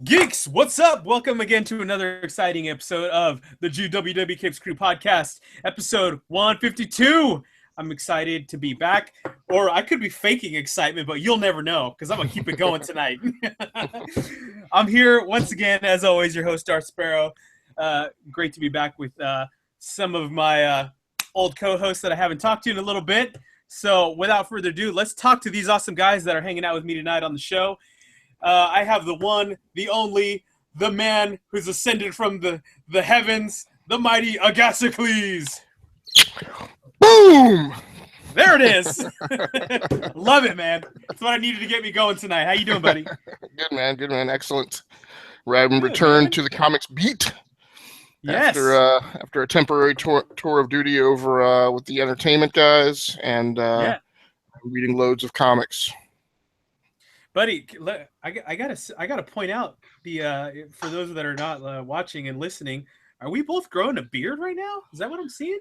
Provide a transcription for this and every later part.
Geeks, what's up? Welcome again to another exciting episode of the GWW Capes Crew podcast, episode 152. I'm excited to be back, or I could be faking excitement, but you'll never know because I'm going to keep it going tonight. I'm here once again, as always, your host, Darth Sparrow. Great to be back with some of my old co-hosts that I haven't talked to in a little bit. So without further ado, let's talk to these awesome guys that are hanging out with me tonight on the show. I have the one, the only, the man who's ascended from the heavens, the mighty Agasicles. Boom! There it is. Love it, man. That's what I needed to get me going tonight. How you doing, buddy? Good, man. Good, man. Excellent. Returned to the comics beat. Yes. After a temporary tour of duty over with the entertainment guys, and reading loads of comics. Buddy, I gotta point out for those that are not watching and listening, are we both growing a beard right now? Is that what I'm seeing?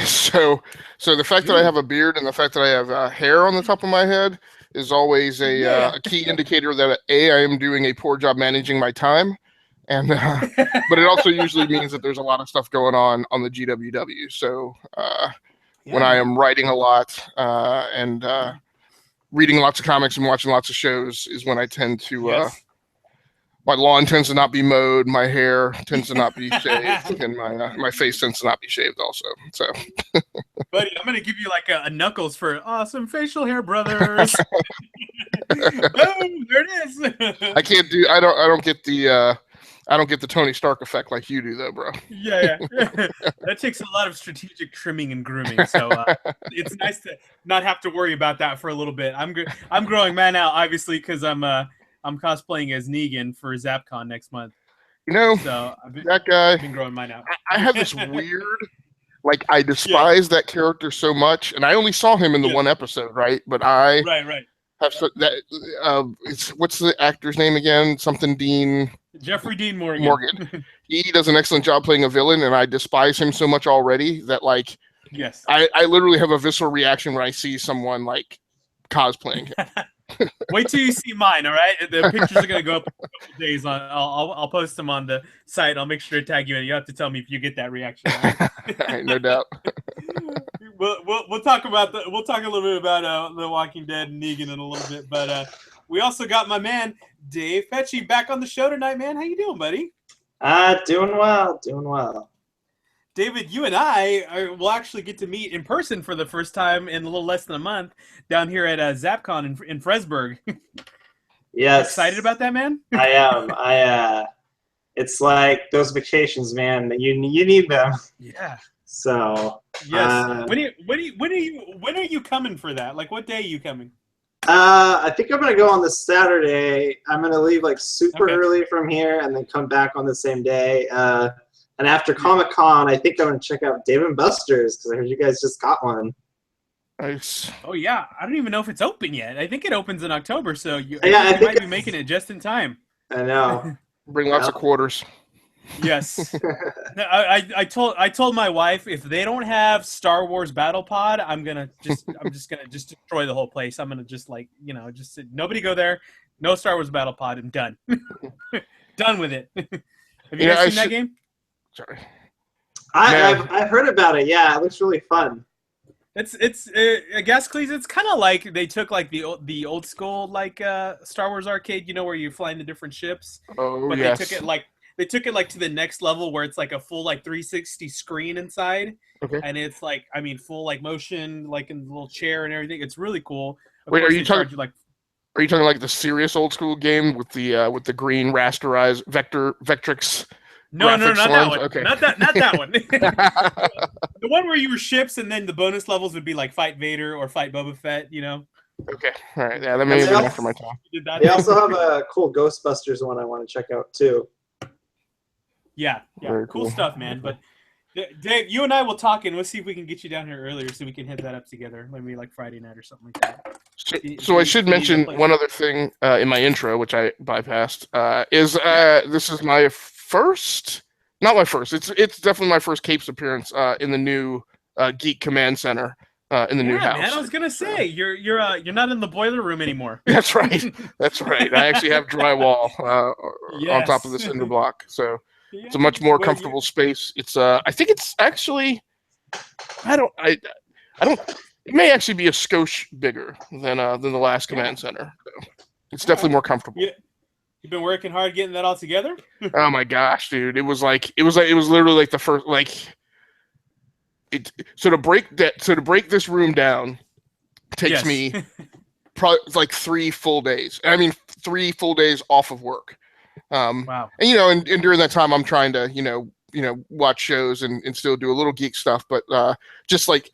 So the fact that I have a beard and the fact that I have hair on the top of my head is always a key indicator that I am doing a poor job managing my time, and but it also usually means that there's a lot of stuff going on the GWW. So when I am writing a lot and reading lots of comics and watching lots of shows is when I tend to, my lawn tends to not be mowed, my hair tends to not be shaved, and my face tends to not be shaved also. So, buddy, I'm gonna give you like a knuckles for awesome facial hair, brothers. Boom! There it is. I don't get the Tony Stark effect like you do, though, bro. Yeah. That takes a lot of strategic trimming and grooming, so it's nice to not have to worry about that for a little bit. I'm growing mine out, obviously, because I'm cosplaying as Negan for Zappcon next month. You know, so that guy. I've been growing mine out. I have this weird, like, I despise that character so much, and I only saw him in the one episode, right? But I right. have what's the actor's name again? Something Dean. Jeffrey Dean Morgan. He does an excellent job playing a villain, and I despise him so much already that, like, yes, I literally have a visceral reaction when I see someone like cosplaying him. Wait till you see mine, all right? The pictures are gonna go up in a couple days. I'll post them on the site. I'll make sure to tag you, and you have to tell me if you get that reaction. Right, no doubt. We'll talk about we'll talk a little bit about The Walking Dead and Negan in a little bit, but we also got my man Dave Fetchy back on the show tonight, man. How you doing, buddy? Doing well. David, you and I will actually get to meet in person for the first time in a little less than a month down here at Zappcon in Fresburg. Yes. Excited about that, man? I am. It's like those vacations, man. You need them. Yeah. So. Yes. When are you coming for that? Like, what day are you coming? I think I'm gonna go on this Saturday. I'm gonna leave like super early from here and then come back on the same day. And after Comic-Con, I think I'm going to check out Dave & Buster's because I heard you guys just got one. Nice. Oh, yeah. I don't even know if it's open yet. I think it opens in October, so you might be making it just in time. I know. Bring lots of quarters. Yes. I told my wife if they don't have Star Wars Battle Pod, I'm just gonna destroy the whole place. I'm gonna just nobody go there. No Star Wars Battle Pod. I'm done. Done with it. Have you guys seen that game? Sorry. I've heard about it. Yeah, it looks really fun. It's Agasicles. It's kind of like they took like the old school like Star Wars arcade, where you fly in the different ships. Oh, but yes. they took it like to the next level where it's like a full like 360 screen inside, and it's like full like motion like in the little chair and everything. It's really cool. Wait, are you talking like the serious old school game with the green rasterized Vectrix? No, not that one. Okay. Not that one. The one where you were ships, and then the bonus levels would be like fight Vader or fight Boba Fett. Okay, all right, yeah, that may have been after my time. They also have a cool Ghostbusters one I want to check out too. Yeah, Very cool stuff, man. But Dave, you and I will talk, and we'll see if we can get you down here earlier so we can hit that up together, maybe like Friday night or something like that. So I should mention one other thing in my intro, which I bypassed. This is my first, not my first. It's definitely my first Capes appearance in the new Geek Command Center. in the new house. Man, I was gonna say you're not in the boiler room anymore. That's right. That's right. I actually have drywall on top of the cinder block, so it's a much more comfortable space. It's I think it's actually I don't. It may actually be a skosh bigger than the last command center. So it's definitely more comfortable. You've been working hard getting that all together. Oh my gosh, dude! It was literally like the first So to break this room down takes me probably like 3 full days. I mean, 3 full days off of work. Wow. And and during that time, I'm trying to watch shows and still do a little geek stuff, but just like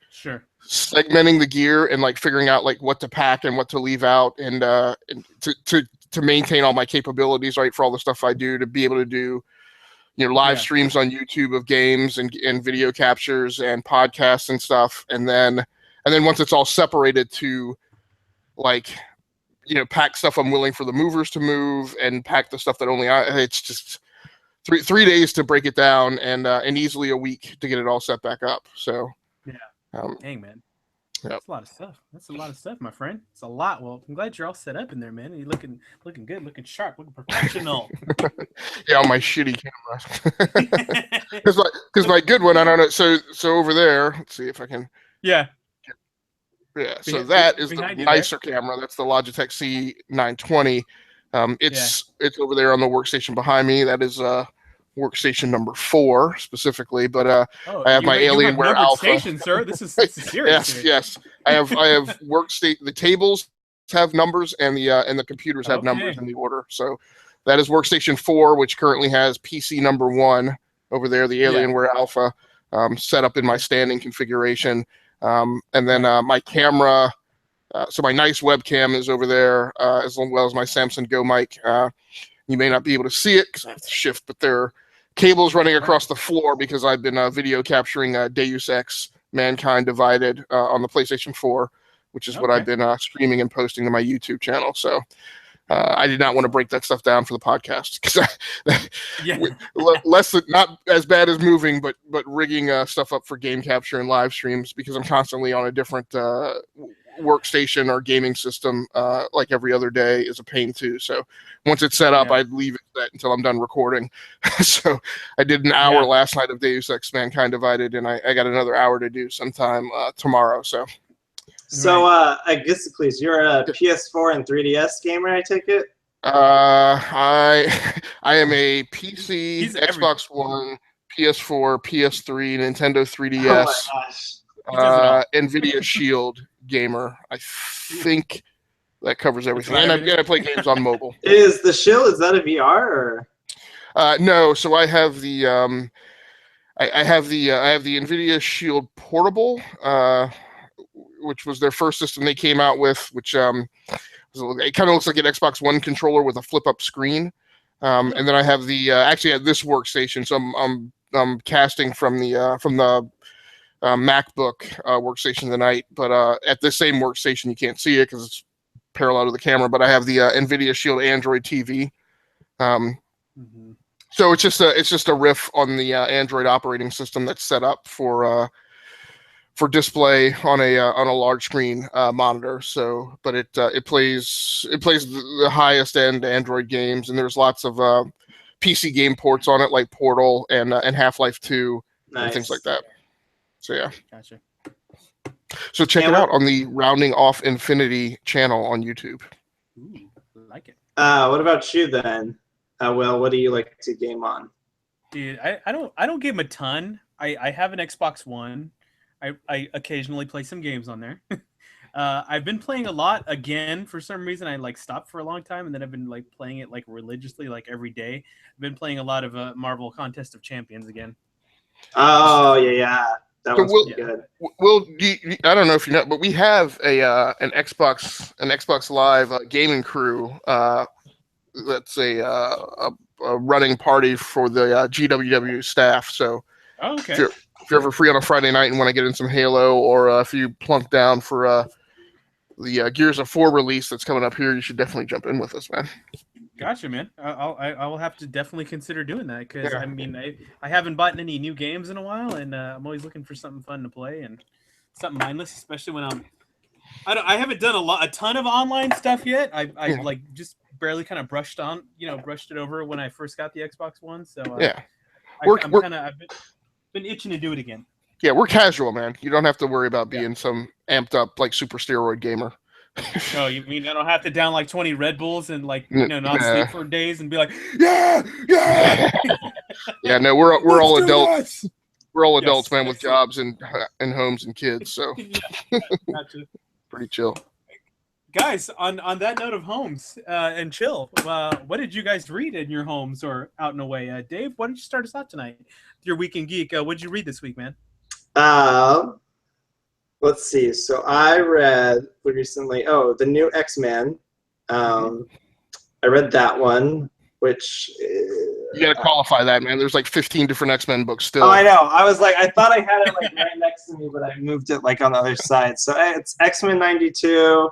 segmenting the gear and like figuring out like what to pack and what to leave out and to maintain all my capabilities, right, for all the stuff I do, to be able to do live streams on YouTube of games and video captures and podcasts and stuff, and then once it's all separated, to like pack stuff I'm willing for the movers to move and pack the stuff that only it's just 3 days to break it down and easily a week to get it all set back up. So dang, man. Yep. That's a lot of stuff. That's a lot of stuff, my friend. It's a lot. Well, I'm glad you're all set up in there, man. You're looking good, looking sharp, looking professional. Yeah, on my shitty camera. Because my good one, I don't know. So over there, let's see if I can. Yeah. Yeah. So that is the nicer camera. That's the Logitech C920. It's over there on the workstation behind me. That is workstation number 4 specifically, but I have my Alienware Alpha. Station, sir. This is serious. Yes. I have workstation. The tables have numbers, and the computers have numbers in the order. So that is workstation 4, which currently has PC number 1 over there, the Alienware Alpha, set up in my standing configuration, and then my camera. So my nice webcam is over there, as well as my Samsung Go mic. You may not be able to see it because I have to shift, but there are cables running across the floor because I've been video capturing Deus Ex: Mankind Divided on the PlayStation 4, which is what I've been streaming and posting to my YouTube channel. So I did not want to break that stuff down for the podcast because not as bad as moving, but rigging stuff up for game capture and live streams, because I'm constantly on a different workstation or gaming system like every other day is a pain too. So once it's set up, I'd leave it set until I'm done recording. So I did an hour last night of Deus Ex: Mankind Divided, and I got another hour to do sometime tomorrow. So Agasicles, you're a PS4 and 3DS gamer, I take it? I am a PC, Xbox One, PS4, PS3, Nintendo 3DS. Oh my gosh. NVIDIA Shield gamer. I think that covers everything. And I play games on mobile. Is the Shield, is that a VR or? No. So I have the I have the NVIDIA Shield Portable, which was their first system they came out with, which it kind of looks like an Xbox One controller with a flip-up screen. And then I have the actually at this workstation. So I'm casting from the MacBook workstation tonight, but at the same workstation you can't see it because it's parallel to the camera. But I have the NVIDIA Shield Android TV. So it's just a riff on the Android operating system that's set up for display on a large screen monitor. So, but it plays the highest end Android games, and there's lots of PC game ports on it, like Portal and Half-Life 2 and things like that. So yeah. Gotcha. So check it out on the Rounding Off Infinity channel on YouTube. Ooh, like it. What about you then? Will, what do you like to game on? Dude, I don't game a ton. I have an Xbox One. I occasionally play some games on there. I've been playing a lot again. For some reason, I stopped for a long time, and then I've been playing it religiously, every day. I've been playing a lot of Marvel Contest of Champions again. Oh yeah. That was good. Well, I don't know if you know, but we have an Xbox Live gaming crew. That's a running party for the GWW staff. So, if you're ever free on a Friday night and want to get in some Halo, or if you plunk down for the Gears of 4 release that's coming up here, you should definitely jump in with us, man. Gotcha, man. I will have to definitely consider doing that, because I haven't bought any new games in a while, and I'm always looking for something fun to play, and something mindless, especially when I haven't done a ton of online stuff yet. I like just barely kind of brushed it over when I first got the Xbox One. So I've been itching to do it again. Yeah, we're casual, man. You don't have to worry about being some amped up like super steroid gamer. Oh, you mean I don't have to down like 20 Red Bulls and like not sleep for days and be like, yeah. Yeah, no, we're all adults. We're all adults, man, with jobs and homes and kids. So Gotcha. Pretty chill. Guys, on that note of homes and chill, what did you guys read in your homes or out and away? Dave, why don't you start us out tonight? Your Week in Geek. What did you read this week, man? Let's see. So I read recently, the new X-Men. I read that one, which... You got to qualify that, man. There's like 15 different X-Men books still. Oh, I know. I was like, I thought I had it like right next to me, but I moved it like on the other side. So it's X-Men 92.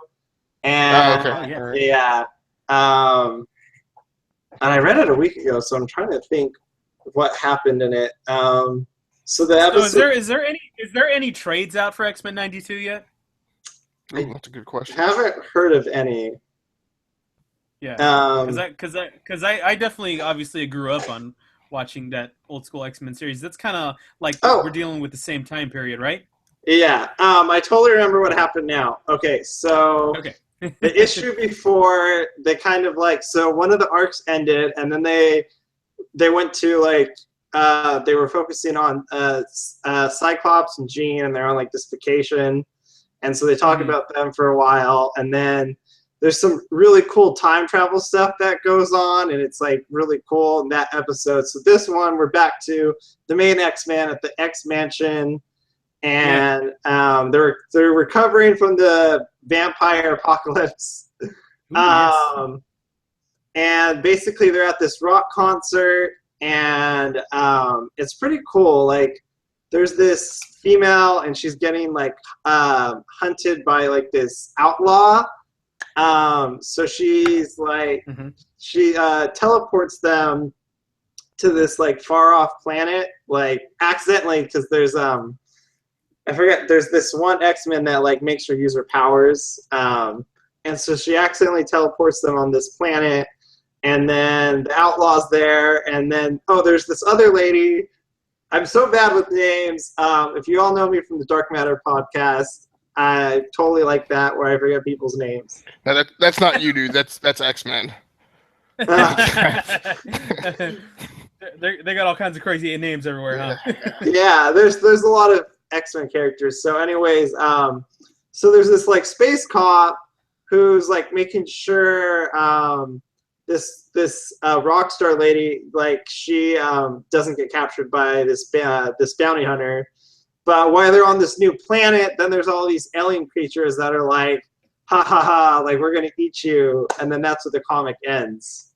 And and I read it a week ago, so I'm trying to think what happened in it. So the episode. So is there any trades out for X-Men 92 yet? That's a good question. Haven't heard of any. Yeah, because I definitely obviously grew up on watching that old school X-Men series. That's kind of like we're dealing with the same time period, right? Yeah. I totally remember what happened now. Okay, so. Okay. The issue before, they kind of like, so one of the arcs ended, and then they went to like, they were focusing on Cyclops and Jean, and they're on like this vacation, and so they talk about them for a while, and then there's some really cool time travel stuff that goes on, and it's like really cool in that episode. So this one, we're back to the main X-Men at the X-Mansion. And they're recovering from the vampire apocalypse. And basically they're at this rock concert, and it's pretty cool. Like there's this female, and she's getting like hunted by like this outlaw. So she's like she teleports them to this like far off planet, like accidentally, because there's I forget, there's this one X-Men that like makes her use her powers. And so she accidentally teleports them on this planet, and then the outlaw's there, and then there's this other lady. I'm so bad with names. If you all know me from the Dark Matter podcast, I totally like that where I forget people's names. No, that's not you, dude. That's X-Men. They got all kinds of crazy names everywhere, huh? Yeah, there's a lot of X-Men characters. So anyways, so there's this like space cop who's like making sure this rock star lady, like she doesn't get captured by this bounty hunter. But while they're on this new planet, then there's all these alien creatures that are like, ha ha ha, like we're gonna eat you, and then that's what the comic ends.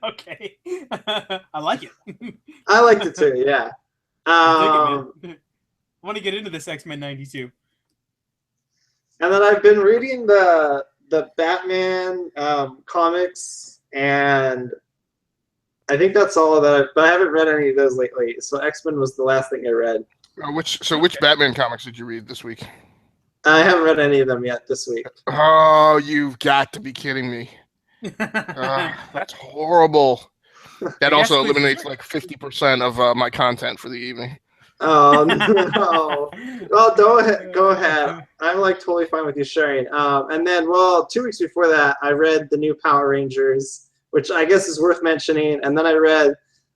Okay. I like it. I liked it too, yeah. I want to get into this X-Men 92. And then I've been reading the Batman comics, and I think that's all of that. But I haven't read any of those lately. So X-Men was the last thing I read. Which Batman comics did you read this week? I haven't read any of them yet this week. Oh, you've got to be kidding me. That's horrible. That also eliminates like 50% of my content for the evening. Oh no! Well, go ahead. I'm like totally fine with you sharing. And then, 2 weeks before that, I read the new Power Rangers, which I guess is worth mentioning. And then I read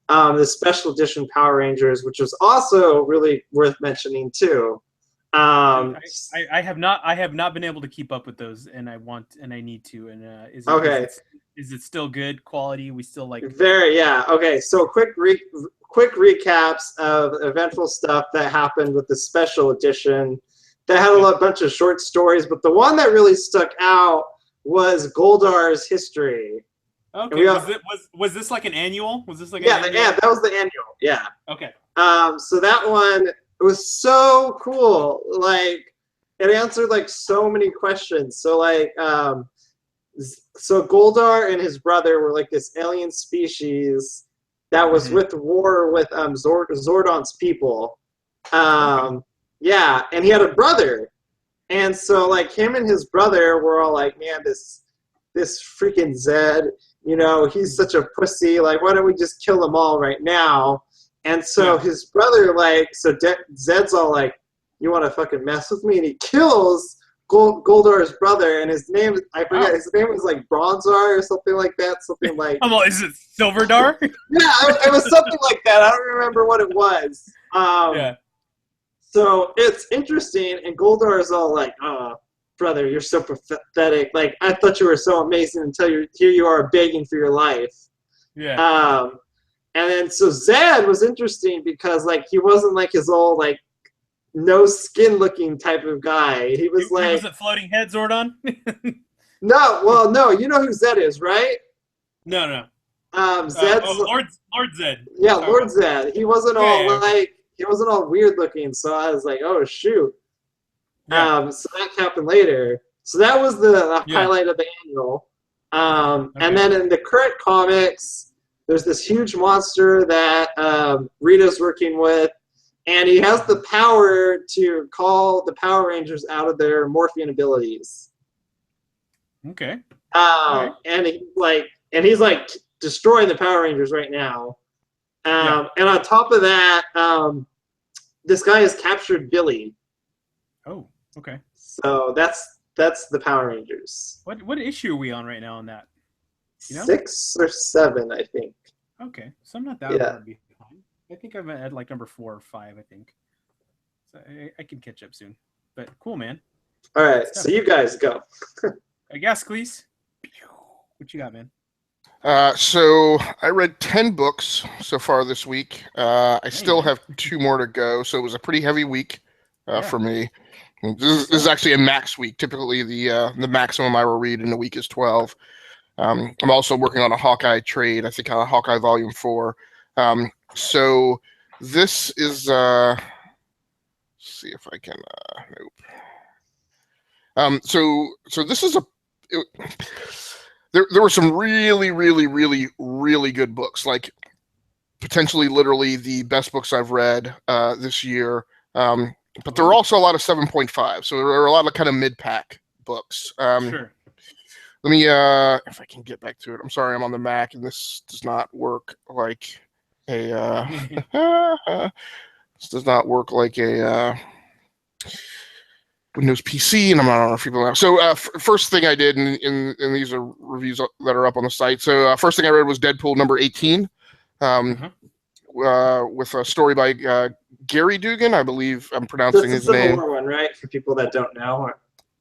the special edition Power Rangers, which was also really worth mentioning too. I have not been able to keep up with those, and I need to. And is it still good quality? We still like Okay, so quick recaps of eventful stuff that happened with the special edition that had a bunch of short stories, but the one that really stuck out was Goldar's history. Okay, was this like an annual? Was this like that was the annual. Yeah. Okay. So that one, it was so cool. Like it answered like so many questions. So like so Goldar and his brother were like this alien species that was with war with Zordon's people. Yeah, and he had a brother And so, like, him and his brother were all like, man, this freaking Zed, you know, he's such a pussy. Like, why don't we just kill them all right now? And so his brother, like, Zed's all like, you want to fucking mess with me? And he kills Goldar's brother, and his name, I forget, his name was like Bronzar or something like that. Something like... Is it Silverdar? Yeah, it was something like that. I don't remember what it was. So it's interesting, and Goldar is all like, oh, brother, you're so pathetic. Like, I thought you were so amazing until here you are begging for your life. Yeah. And then, so Zed was interesting because, like, he wasn't like his old, like, no skin looking type of guy. He was like... Was it Floating Head Zordon? No, you know who Zed is, right? No. Zed's... Lord Zed. Yeah, Lord Zed. He wasn't all, like... He wasn't all weird looking, so I was like, oh, shoot. Yeah. So that happened later. So that was the highlight of the annual. And then in the current comics, there's this huge monster that Rita's working with, and he has the power to call the Power Rangers out of their morphine abilities. Okay. And he's like destroying the Power Rangers right now. And on top of that, this guy has captured Billy. Oh, okay. So that's the Power Rangers. What issue are we on right now on that? You know? 6 or 7, I think. Okay, so I'm not that far behind. I think I'm at like number 4 or 5. I think. So I can catch up soon. But cool, man. All right, so you guys go. Agasicles, what you got, man? So I read 10 books so far this week. I still have 2 more to go, so it was a pretty heavy week for me. This is actually a max week. Typically, the maximum I will read in a week is 12. I'm also working on a Hawkeye trade. I think on Hawkeye Volume 4. So this is. Let's see if I can. Nope. So this is There were some really, really, really, really good books, like potentially literally the best books I've read this year. But there were also a lot of 7.5, so there were a lot of kind of mid-pack books. Sure. Let me, if I can get back to it. I'm sorry, I'm on the Mac, and this does not work like a, this does not work like a Windows PC, and I'm not on people now. So first thing I did, and these are reviews that are up on the site. So first thing I read was Deadpool number 18, with a story by Gary Dugan. I believe I'm pronouncing his name. That's the Civil War one, right? For people that don't know.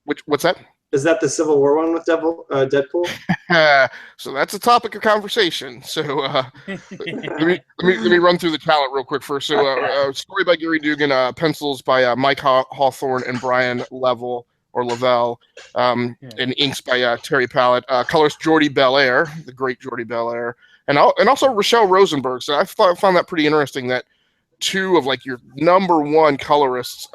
What's that? Is that the Civil War one with Deadpool? So that's a topic of conversation. So let me run through the talent real quick first. So story by Gary Dugan, pencils by Mike Hawthorne and Brian Lavelle, and inks by Terry Pallett. Colors Jordi Belair, the great Jordi Belair, and also Rochelle Rosenberg. So I found that pretty interesting that 2 of like your number 1 colorists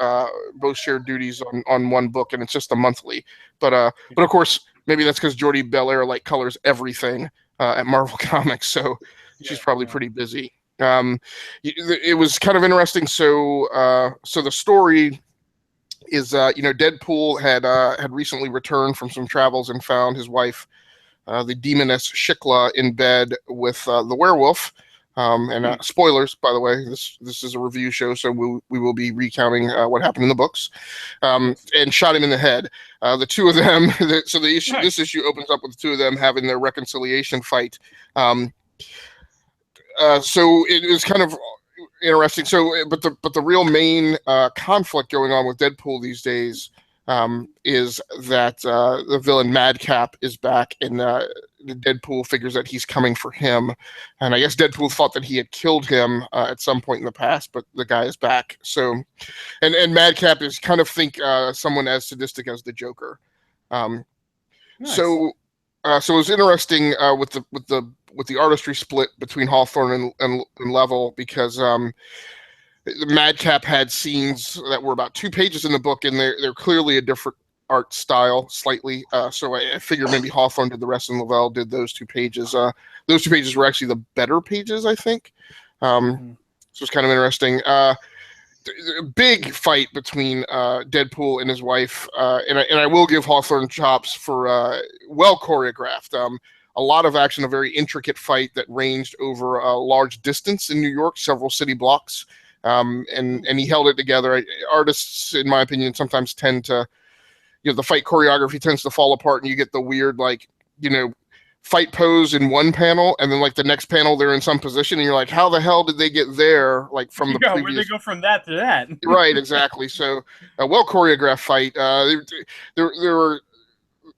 both share duties on one book, and it's just a monthly. But of course, maybe that's because Jordi Belair like colors everything at Marvel Comics, so she's probably pretty busy. It was kind of interesting. So the story is Deadpool had recently returned from some travels and found his wife, the demoness Shikla, in bed with the werewolf. And spoilers, by the way, this is a review show, so we will be recounting what happened in the books, and shot him in the head. The 2 of them. This issue opens up with the 2 of them having their reconciliation fight. So it was kind of interesting. So, but the real main conflict going on with Deadpool these days is that the villain Madcap is back, and Deadpool figures that he's coming for him. And I guess Deadpool thought that he had killed him at some point in the past, but the guy is back. So, and Madcap is kind of someone as sadistic as the Joker. Nice. So it was interesting with the artistry split between Hawthorne and Level, because the Madcap had scenes that were about 2 pages in the book, and they're clearly a different art style slightly. So I figured maybe Hawthorne did the rest, and Lavelle did those 2 pages. Those 2 pages were actually the better pages, I think. So it's kind of interesting. a big fight between Deadpool and his wife, and I will give Hawthorne chops for well choreographed. A lot of action, a very intricate fight that ranged over a large distance in New York, several city blocks, and he held it together. Artists, in my opinion, sometimes tend to, the fight choreography tends to fall apart, and you get the weird, fight pose in one panel, and then the next panel they're in some position, and you're like, how the hell did they get there? From the previous... where'd they go from that to that? Right, exactly. So a well choreographed fight. There were,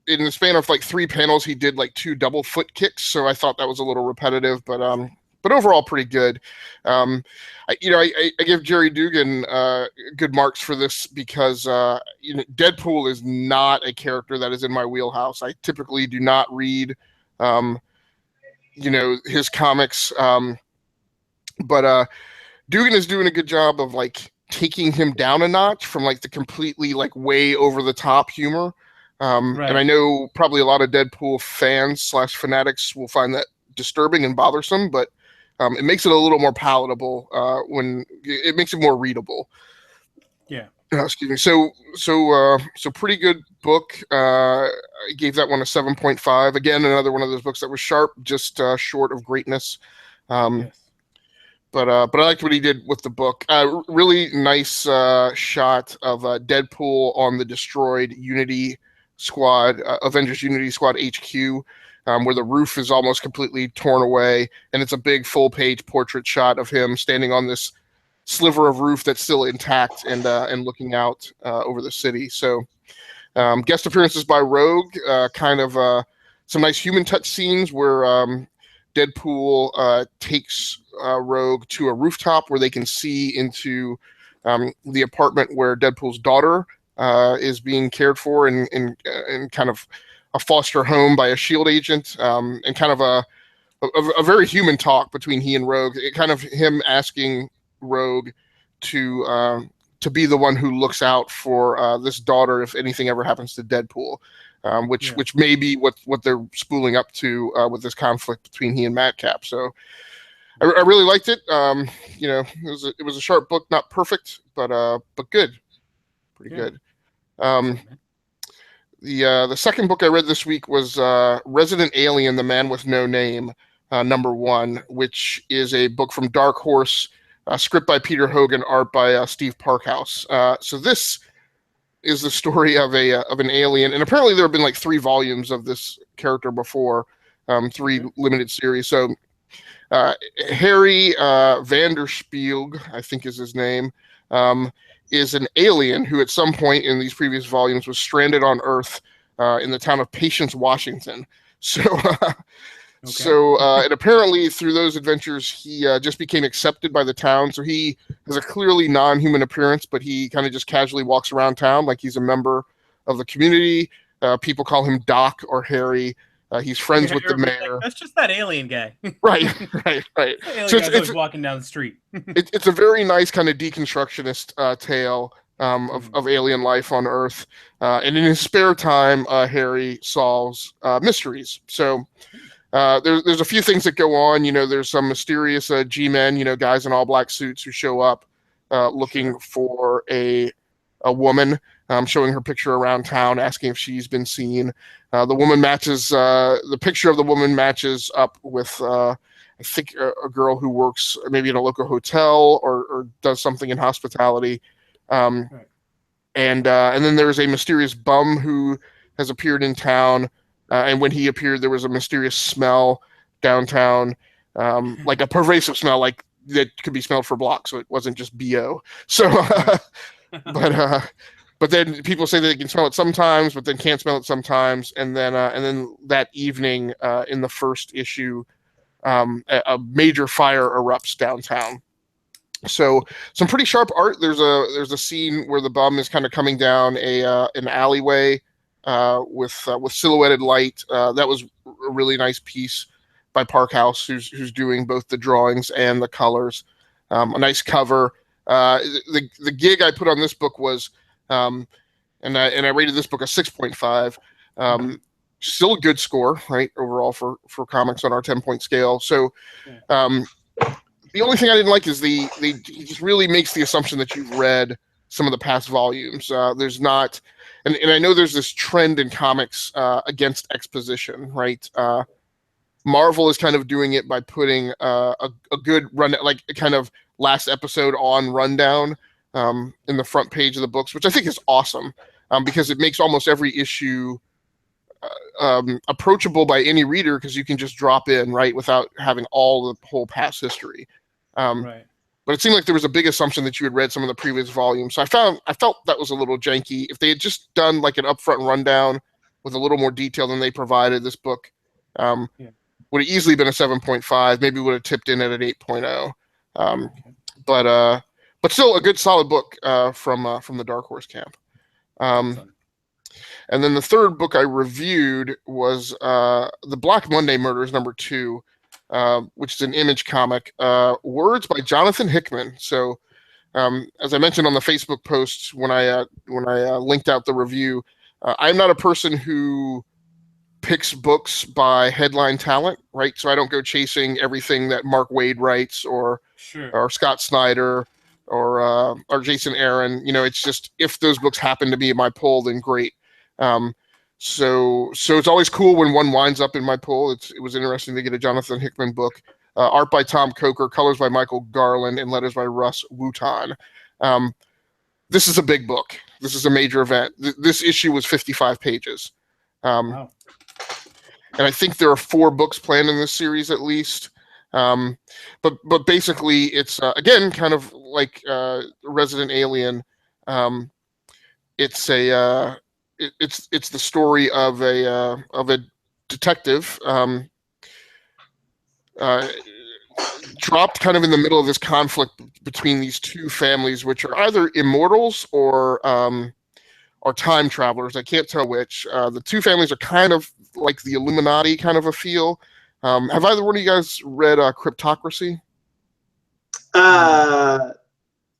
in the span of 3 panels, he did 2 double foot kicks. So I thought that was a little repetitive, but overall pretty good. I give Jerry Dugan good marks for this because Deadpool is not a character that is in my wheelhouse. I typically do not read his comics, but Dugan is doing a good job of taking him down a notch from the completely way over the top humor. Right. And I know probably a lot of Deadpool fans / fanatics will find that disturbing and bothersome, but it makes it a little more palatable when it makes it more readable. Yeah. Excuse me. So pretty good book. I gave that one a 7.5. Again, another one of those books that was sharp, just short of greatness. Yes. But I liked what he did with the book. Really nice shot of Deadpool on the destroyed Unity Squad, Avengers Unity Squad HQ, where the roof is almost completely torn away, and it's a big full-page portrait shot of him standing on this sliver of roof that's still intact and looking out over the city. So guest appearances by Rogue, some nice human touch scenes where Deadpool takes Rogue to a rooftop where they can see into the apartment where Deadpool's daughter is being cared for in kind of a foster home by a SHIELD agent, and kind of a very human talk between he and Rogue. It kind of him asking Rogue to be the one who looks out for this daughter if anything ever happens to Deadpool, which may be what they're spooling up to with this conflict between he and Madcap. So I really liked it. It was a sharp book, not perfect, but good, pretty good. The second book I read this week was Resident Alien: The Man with No Name, #1, which is a book from Dark Horse, script by Peter Hogan, art by Steve Parkhouse. So this is the story of an alien, and apparently there have been 3 volumes of this character before, 3 limited series. So Harry Vanderspiel, I think is his name, is an alien who at some point in these previous volumes was stranded on Earth in the town of Patience, Washington. So, and apparently through those adventures, he just became accepted by the town. So he has a clearly non-human appearance, but he kind of just casually walks around town like he's a member of the community. People call him Doc or Harry. He's friends with the mayor. That's just that alien guy. Right. Alien so it's walking down the street. It's a very nice kind of deconstructionist tale of alien life on Earth. And in his spare time, Harry solves mysteries. So there's a few things that go on. There's some mysterious G-men, guys in all black suits who show up looking for a woman, showing her picture around town, asking if she's been seen. The woman matches, the picture of the woman matches up with, I think, a girl who works maybe in a local hotel or does something in hospitality. And then there's a mysterious bum who has appeared in town. And when he appeared, there was a mysterious smell downtown, like a pervasive smell, that could be smelled for blocks. So it wasn't just BO. So, but then people say that they can smell it sometimes, but then can't smell it sometimes. And then that evening, in the first issue, a major fire erupts downtown. So some pretty sharp art. There's a scene where the bum is kind of coming down an alleyway with silhouetted light. That was a really nice piece by Parkhouse, who's doing both the drawings and the colors. A nice cover. The gig I put on this book was, and I rated this book a 6.5. Still a good score, right, overall for comics on our 10-point scale. So the only thing I didn't like is he just really makes the assumption that you've read some of the past volumes. There's not, and I know there's this trend in comics against exposition, right? Marvel is kind of doing it by putting a good run, like a kind of last episode on rundown in the front page of the books, which I think is awesome because it makes almost every issue approachable by any reader because you can just drop in, right, without having all the whole past history. Right. But it seemed like there was a big assumption that you had read some of the previous volumes. So I felt that was a little janky. If they had just done like an upfront rundown with a little more detail than they provided, this book would have easily been a 7.5. Maybe would have tipped in at an 8.0. But still a good solid book from the Dark Horse camp. And then the third book I reviewed was The Black Monday Murders #2. Which is an Image comic, words by Jonathan Hickman. So, as I mentioned on the Facebook posts when I linked out the review, I'm not a person who picks books by headline talent, right? So I don't go chasing everything that Mark Waid writes or Scott Snyder or Jason Aaron. It's just if those books happen to be in my pull, then great. So it's always cool when one winds up in my pull. It was interesting to get a Jonathan Hickman book. Art by Tom Coker, colors by Michael Garland, and letters by Russ Wooton. This is a big book. This is a major event. This issue was 55 pages. Wow. And I think there are 4 books planned in this series at least. But basically, it's again kind of like Resident Alien. It's the story of a detective dropped kind of in the middle of this conflict between these two families, which are either immortals or time travelers. I can't tell which. The two families are kind of like the Illuminati kind of a feel. Have either one of you guys read Cryptography?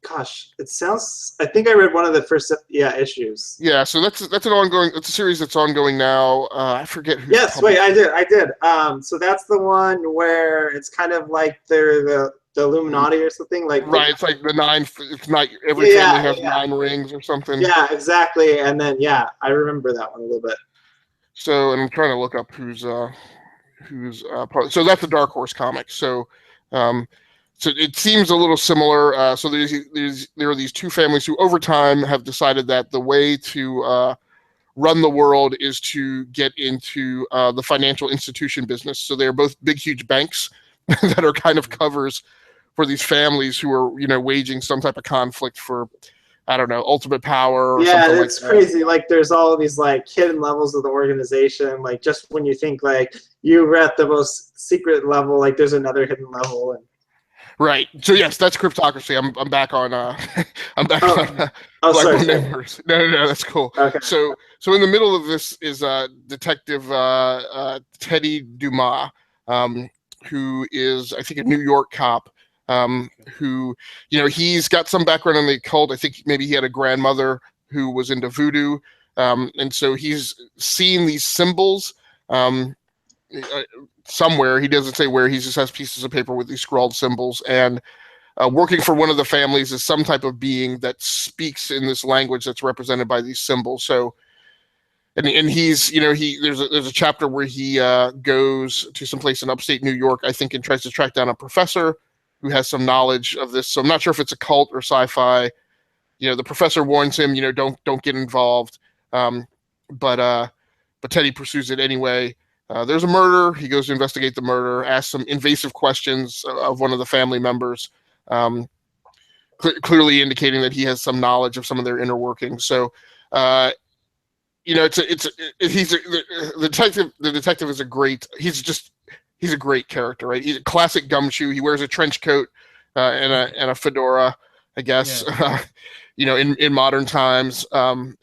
Gosh, it sounds. I think I read one of the first issues. Yeah, so that's an ongoing. It's a series that's ongoing now. I forget who. Yes, wait, I did. So that's the one where it's kind of like they're the Illuminati or something like. Right, it's like the 9. It's not every family has 9 rings or something. Yeah, exactly. And then I remember that one a little bit. So, and I'm trying to look up who's part. So that's the Dark Horse comic. So it seems a little similar. So there are these two families who over time have decided that the way to run the world is to get into the financial institution business. So they're both big, huge banks that are kind of covers for these families who are, waging some type of conflict for, I don't know, ultimate power. Or something it's crazy. Like there's all of these like hidden levels of the organization. Like just when you think like you're at the most secret level, like there's another hidden level. And right. So yes, that's Cryptography. I'm back on. I'm back on. Black Monday. No, that's cool. Okay. So in the middle of this is Detective Teddy Dumas, who is I think a New York cop. Who, he's got some background in the occult. I think maybe he had a grandmother who was into voodoo. And so he's seen these symbols somewhere. He doesn't say where. He just has pieces of paper with these scrawled symbols. And working for one of the families is some type of being that speaks in this language that's represented by these symbols. So, and he's, there's a chapter where he goes to some place in upstate New York, I think, and tries to track down a professor who has some knowledge of this. So I'm not sure if it's occult or sci-fi. The professor warns him, don't get involved. But Teddy pursues it anyway. There's a murder. He goes to investigate the murder, asks some invasive questions of one of the family members, clearly indicating that he has some knowledge of some of their inner workings. So, the detective is a great. He's a great character, right? He's a classic gumshoe. He wears a trench coat and a fedora, I guess. Yeah. In modern times, and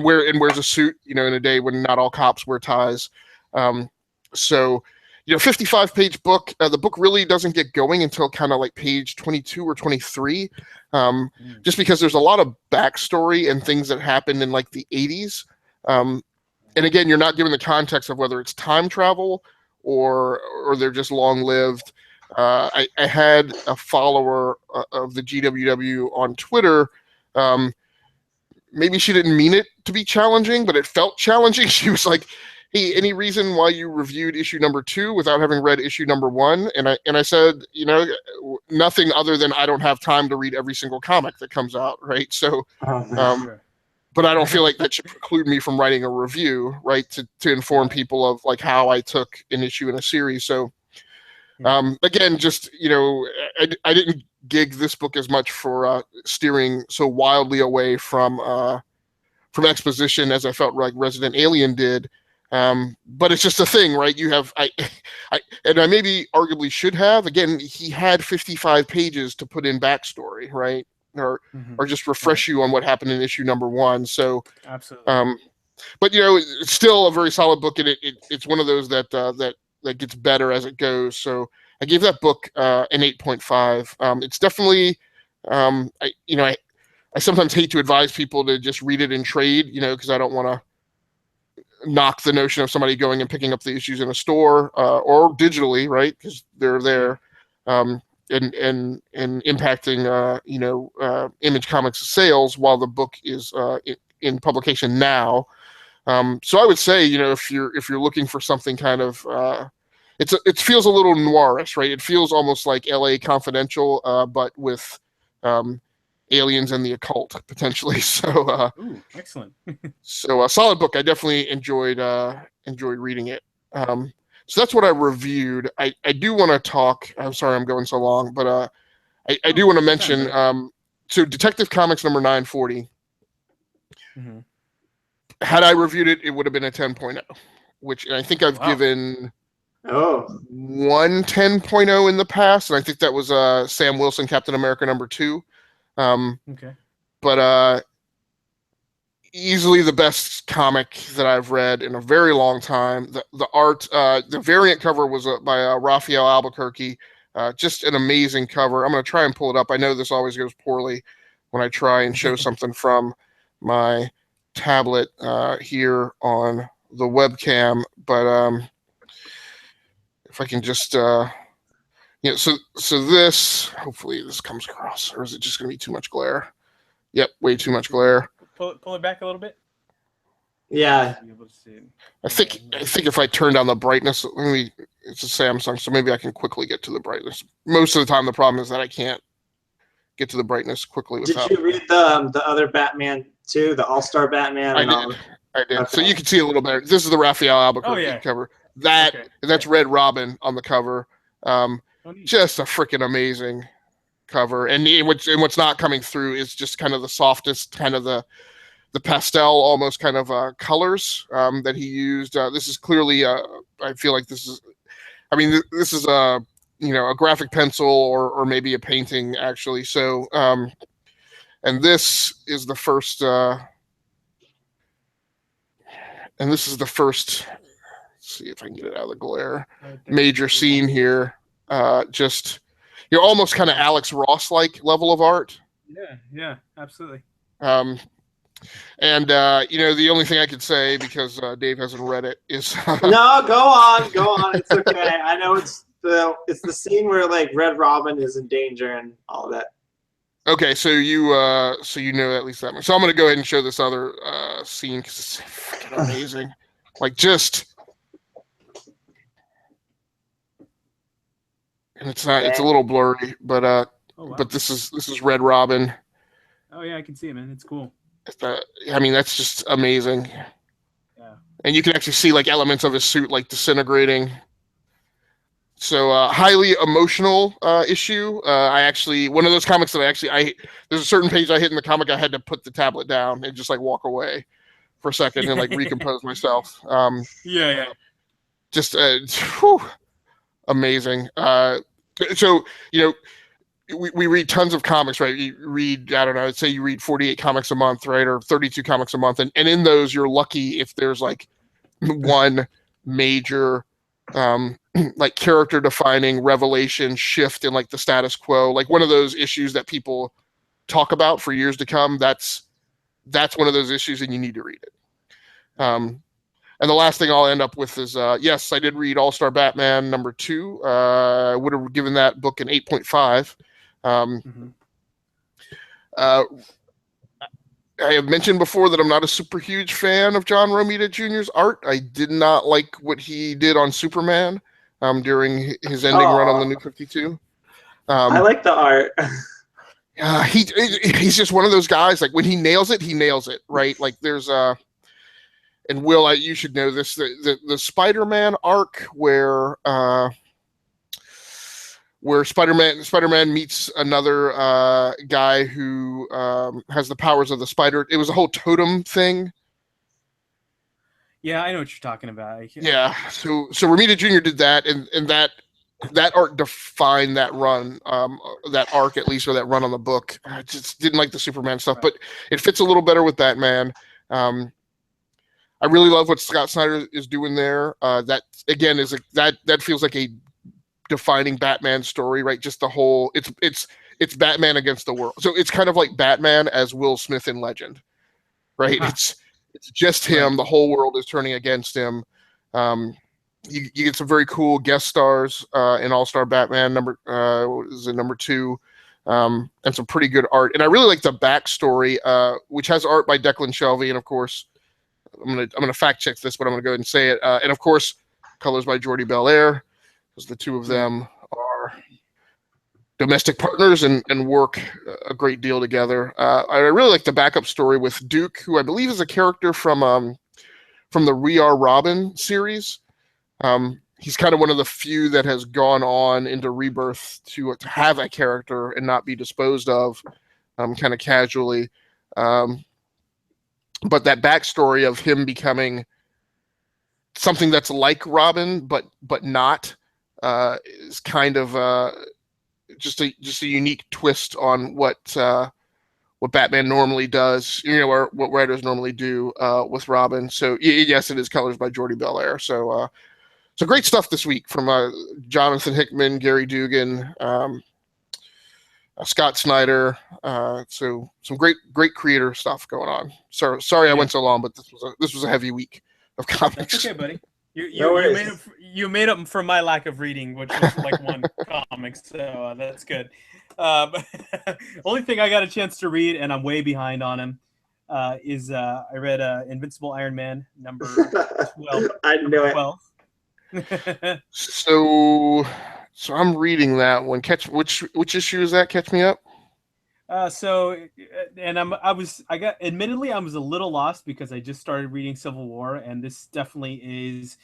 wears a suit. In a day when not all cops wear ties. 55-page book. The book really doesn't get going until kind of like page 22 or 23, just because there's a lot of backstory and things that happened in like the 80s. And again, you're not given the context of whether it's time travel or they're just long-lived. I had a follower of the GWW on Twitter. Maybe she didn't mean it to be challenging, but it felt challenging. She was like, "Hey, any reason why you reviewed issue number 2 without having read issue number 1?" And I said, nothing other than I don't have time to read every single comic that comes out, right? So, but I don't feel like that should preclude me from writing a review, right? To inform people of like how I took an issue in a series. So, again, just I didn't gig this book as much for steering so wildly away from exposition as I felt like Resident Alien did. But it's just a thing, right? You have and I maybe arguably should have. Again, he had 55 pages to put in backstory, right? Or just refresh you on what happened in issue number 1. So absolutely. But it's still a very solid book, and it's one of those that gets better as it goes. So I gave that book an 8.5. It's definitely I sometimes hate to advise people to just read it in trade, because I don't want to knock the notion of somebody going and picking up the issues in a store or digitally, right? Because they're there and impacting Image Comics sales while the book is in publication now. So I would say, if you're looking for something kind of it feels a little noirish, right? It feels almost like LA Confidential, but with aliens and the occult potentially. So excellent. So a solid book. I definitely enjoyed reading it. So that's what I reviewed. I do want to talk. I'm sorry I'm going so long, but I do want to mention so Detective Comics number 940. Had I reviewed it, it would have been a 10.0, which I think I've given one 10.0 in the past, and I think that was Sam Wilson, Captain America number 2. But easily the best comic that I've read in a very long time. The art, the variant cover was by Raphael Albuquerque. Just an amazing cover. I'm going to try and pull it up. I know this always goes poorly when I try and show something from my tablet here on the webcam, but if I can just so this, hopefully this comes across, or is it just going to be too much glare? Yep, way too much glare. Pull it back a little bit. Yeah. I think if I turn down the brightness, it's a Samsung, so maybe I can quickly get to the brightness. Most of the time, the problem is that I can't get to the brightness quickly. Did you read the other Batman too, the All-Star Batman? I did. Okay. So you can see a little better. This is the Raphael Albuquerque cover. That's Red Robin on the cover. Just a freaking amazing cover. And what's not coming through is just kind of the softest, kind of the pastel, almost kind of colors that he used. This is clearly, I feel like this is a graphic pencil or maybe a painting actually. So, and this is the first. Let's see if I can get it out of the glare. Major scene here. Just almost kind of Alex Ross-like level of art. Yeah, absolutely. And the only thing I could say, because Dave hasn't read it, is no, go on. It's okay. I know it's the scene where like Red Robin is in danger and all that. Okay, so you know at least that much. So I'm going to go ahead and show this other scene because it's freaking amazing. Like and it's a little blurry, but but this is Red Robin. Oh yeah, I can see it, man. It's cool. That's just amazing. Yeah. And you can actually see like elements of his suit like disintegrating. So highly emotional issue. One of those comics that there's a certain page I hit in the comic, I had to put the tablet down and just like walk away for a second and like recompose myself. Just amazing. So we read tons of comics, right? You read, I don't know, I'd say you read 48 comics a month, right? Or 32 comics a month. And in those, you're lucky if there's like one major like character defining revelation shift in like the status quo, like one of those issues that people talk about for years to come. That's one of those issues and you need to read it. And And the last thing I'll end up with is, yes, I did read All-Star Batman #2. I would have given that book an 8.5. I have mentioned before that I'm not a super huge fan of John Romita Jr.'s art. I did not like what he did on Superman during his ending run on the New 52. I like the art. He's just one of those guys, like when he nails it, right? Like there's and Will, you should know this, the Spider-Man arc where Spider-Man meets another guy who has the powers of the spider. It was a whole totem thing. Yeah, I know what you're talking about. Yeah. So Romita Jr. did that, and that art defined that run, that arc at least, or that run on the book. I just didn't like the Superman stuff, but it fits a little better with Batman. I really love what Scott Snyder is doing there. That again is that feels like a defining Batman story, right? Just the whole it's Batman against the world. So it's kind of like Batman as Will Smith in Legend, right? It's just him. Right. The whole world is turning against him. You get some very cool guest stars in All-Star Batman #2, and some pretty good art. And I really like the backstory, which has art by Declan Shalvey, and of course, I'm gonna fact check this, but I'm gonna go ahead and say it. And of course, colors by Jordi Belair, because the two of them are domestic partners and work a great deal together. I really like the backup story with Duke, who I believe is a character from the We Are Robin series. He's kind of one of the few that has gone on into Rebirth to have a character and not be disposed of kind of casually. But that backstory of him becoming something that's like Robin, but not, is kind of just a unique twist on what Batman normally does, or what writers normally do with Robin. So yes, it is colors by Jordi Belair. So great stuff this week from Jonathan Hickman, Gary Dugan, Scott Snyder. So some great creator stuff going on. Sorry I went so long, but this was a heavy week of comics. That's okay, buddy. You made up for my lack of reading, which was like one comic, so that's good. Only thing I got a chance to read, and I'm way behind on him, is I read Invincible Iron Man #12. I knew it. So I'm reading that one. Which issue is that? Catch me up. Admittedly, I was a little lost because I just started reading Civil War, and this definitely is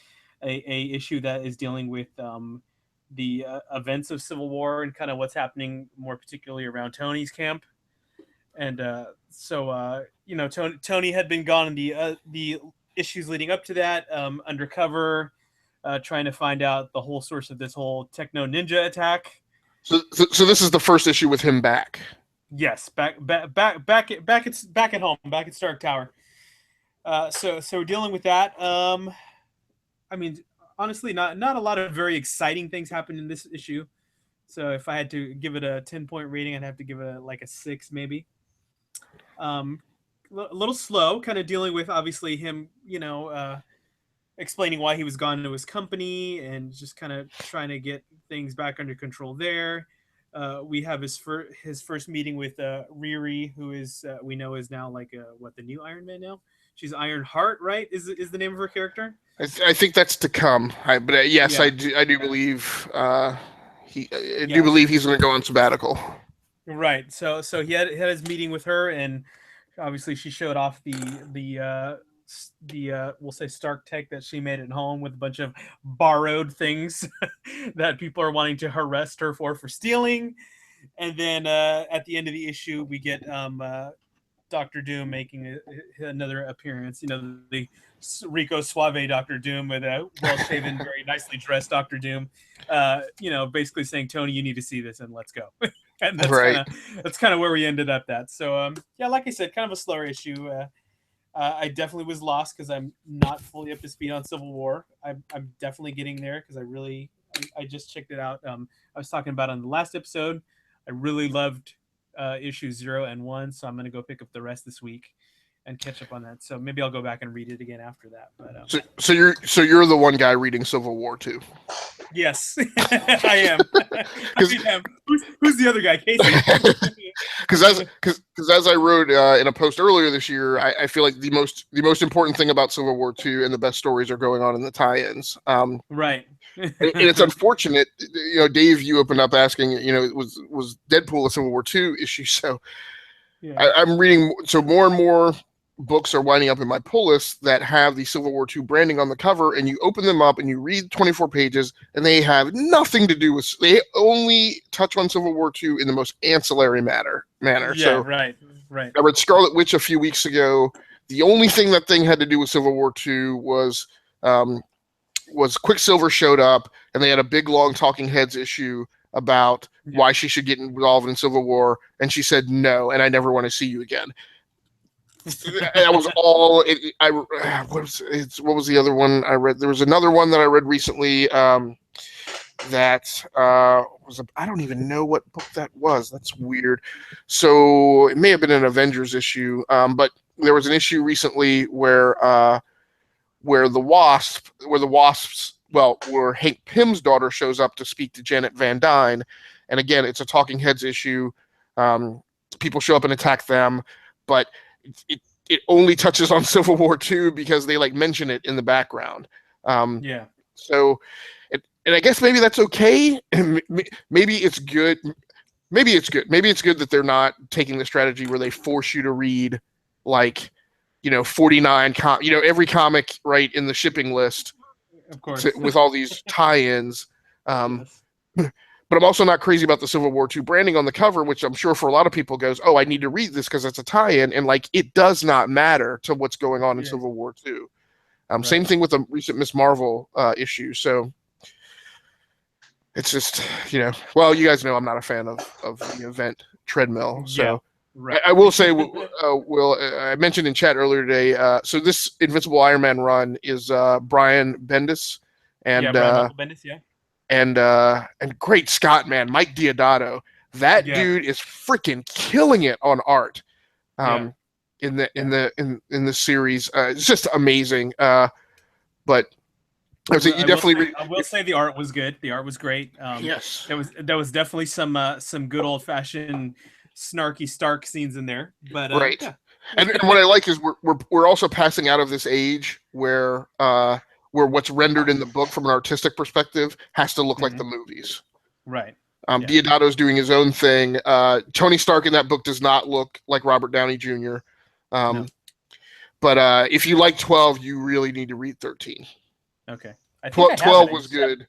a issue that is dealing with the events of Civil War and kind of what's happening more particularly around Tony's camp. And Tony had been gone in the issues leading up to that, undercover, trying to find out the whole source of this whole Techno Ninja attack. So this is the first issue with him back. Yes, back at home, back at Stark Tower. So we're dealing with that. I mean, honestly, not a lot of very exciting things happened in this issue. So if I had to give it a 10-point rating, I'd have to give it like a 6 maybe. A little slow, kind of dealing with obviously him, explaining why he was gone to his company and just kind of trying to get things back under control there. We have his first meeting with Riri, who is we know is now like the new Iron Man now. She's Iron Heart, right? Is the name of her character? I think that's to come. Yes, yeah. I do believe do believe he's going to go on sabbatical. Right. So he had his meeting with her, and obviously she showed off the we'll say Stark tech that she made at home with a bunch of borrowed things that people are wanting to arrest her for stealing. And then at the end of the issue, we get Dr. Doom making another appearance. The Rico Suave Dr. Doom with a well-shaven, very nicely dressed Dr. Doom. Basically saying, Tony, you need to see this and let's go. And that's kind of where we ended up at. So like I said, kind of a slower issue. I definitely was lost because I'm not fully up to speed on Civil War. I'm definitely getting there because I just checked it out. I was talking about on the last episode. I really loved issue 0 and 1, so I'm going to go pick up the rest this week. catch up on that. So maybe I'll go back and read it again after that. But so you're the one guy reading Civil War too. Yes, I am. Who's the other guy? Casey. Because as I wrote in a post earlier this year, I feel like the most important thing about Civil War II and the best stories are going on in the tie-ins. Right. And it's unfortunate, Dave, you opened up asking, was Deadpool a Civil War II issue? So yeah. I'm reading, so more and more books are winding up in my pull list that have the Civil War II branding on the cover, and you open them up and you read 24 pages, and they have nothing to do with. They only touch on Civil War II in the most ancillary manner. Yeah, so, right. I read Scarlet Witch a few weeks ago. The only thing that thing had to do with Civil War II was Quicksilver showed up, and they had a big long Talking Heads issue about why she should get involved in Civil War, and she said no, and I never want to see you again. That was all. What was the other one I read? There was another one that I read recently that was I don't even know what book that was. That's weird. So it may have been an Avengers issue, but there was an issue recently where where Hank Pym's daughter shows up to speak to Janet Van Dyne, and again, it's a Talking Heads issue. People show up and attack them, but it only touches on Civil War II because they mention it in the background. So, and I guess maybe that's okay. Maybe it's good. Maybe it's good. Maybe it's good that they're not taking the strategy where they force you to read 49 every comic right in the shipping list, of course, with all these tie-ins. Yes. But I'm also not crazy about the Civil War II branding on the cover, which I'm sure for a lot of people goes, oh, I need to read this because it's a tie-in. And it does not matter to what's going on in Civil War II. Right. Same thing with the recent Ms. Marvel issue. So it's just, well, you guys know I'm not a fan of the event treadmill. So yeah, right. I will say, Will, I mentioned in chat earlier today, so this Invincible Iron Man run is Brian Bendis. And Brian Bendis, yeah. And great Scott, man, Mike Deodato. That dude is freaking killing it on art. In the series, it's just amazing. But I will say the art was good. The art was great. Yes, there was definitely some good old fashioned snarky Stark scenes in there. But right. Yeah. And what I like is we're also passing out of this age where what's rendered in the book from an artistic perspective has to look like the movies. Right. Deodato's doing his own thing. Tony Stark in that book does not look like Robert Downey Jr. No. But if you like 12, you really need to read 13. Okay. 12 was good.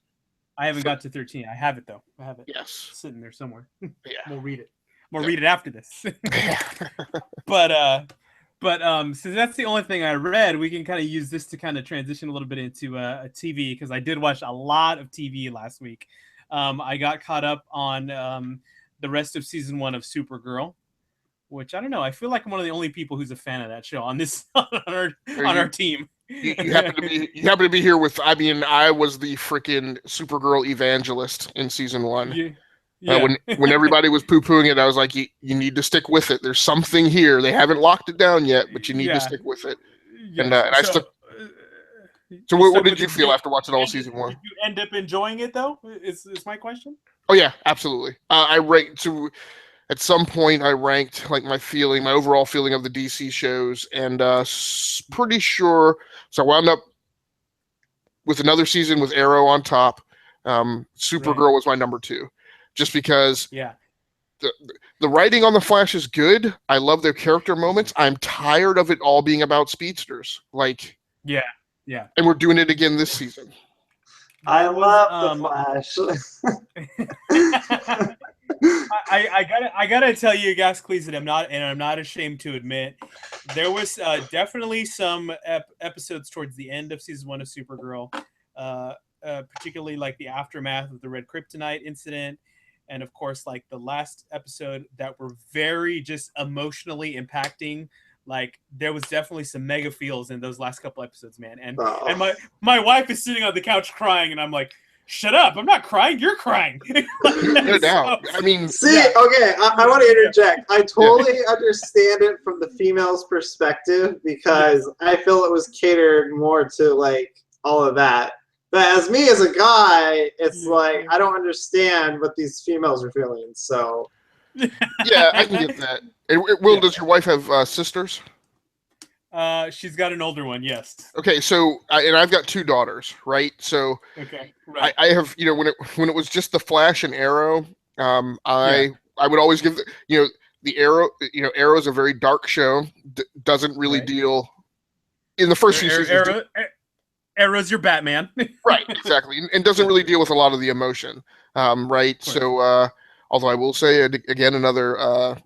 I haven't got to 13. I have it, though. I have it. Yes. Sitting there somewhere. Yeah. We'll read it. We'll read it after this. But since that's the only thing I read, we can kind of use this to kind of transition a little bit into a TV, because I did watch a lot of TV last week. I got caught up on the rest of season 1 of Supergirl, which I don't know. I feel like I'm one of the only people who's a fan of that show on our team. You happen to be here with. I mean, I was the freaking Supergirl evangelist in season 1. Yeah. When everybody was poo-pooing it, I was like, you need to stick with it. There's something here. They haven't locked it down yet, but you need to stick with it. Yes. And I stuck. So what did you feel after watching all season 1? Did you end up enjoying it, though? Is my question? Oh, yeah, absolutely. At some point, I ranked my overall feeling of the DC shows, and pretty sure. So I wound up with another season with Arrow on top. Supergirl was my number 2. Just because the writing on The Flash is good. I love their character moments. I'm tired of it all being about speedsters. Yeah. And we're doing it again this season. I love The Flash. I gotta tell you, Agasicles, and I'm not ashamed to admit, there was definitely some episodes towards the end of season 1 of Supergirl, particularly the aftermath of the Red Kryptonite incident. And of course, the last episode that were very just emotionally impacting. There was definitely some mega feels in those last couple episodes, man. And my wife is sitting on the couch crying, and I'm like, shut up! I'm not crying. You're crying. No doubt. I mean, see, okay, I want to interject. I totally understand it from the female's perspective because I feel it was catered more to like all of that. But as me as a guy, it's like I don't understand what these females are feeling. So yeah, I can get that. And Will, does your wife have sisters? She's got an older one, yes. Okay, so and I've got 2 daughters, right? So okay, right. I have, when it was just the Flash and Arrow, I would always give the Arrow. Arrow's a very dark show. Doesn't really deal in the first few seasons. Arrow's your Batman. Right, exactly, and doesn't really deal with a lot of the emotion, right? So, although I will say again, another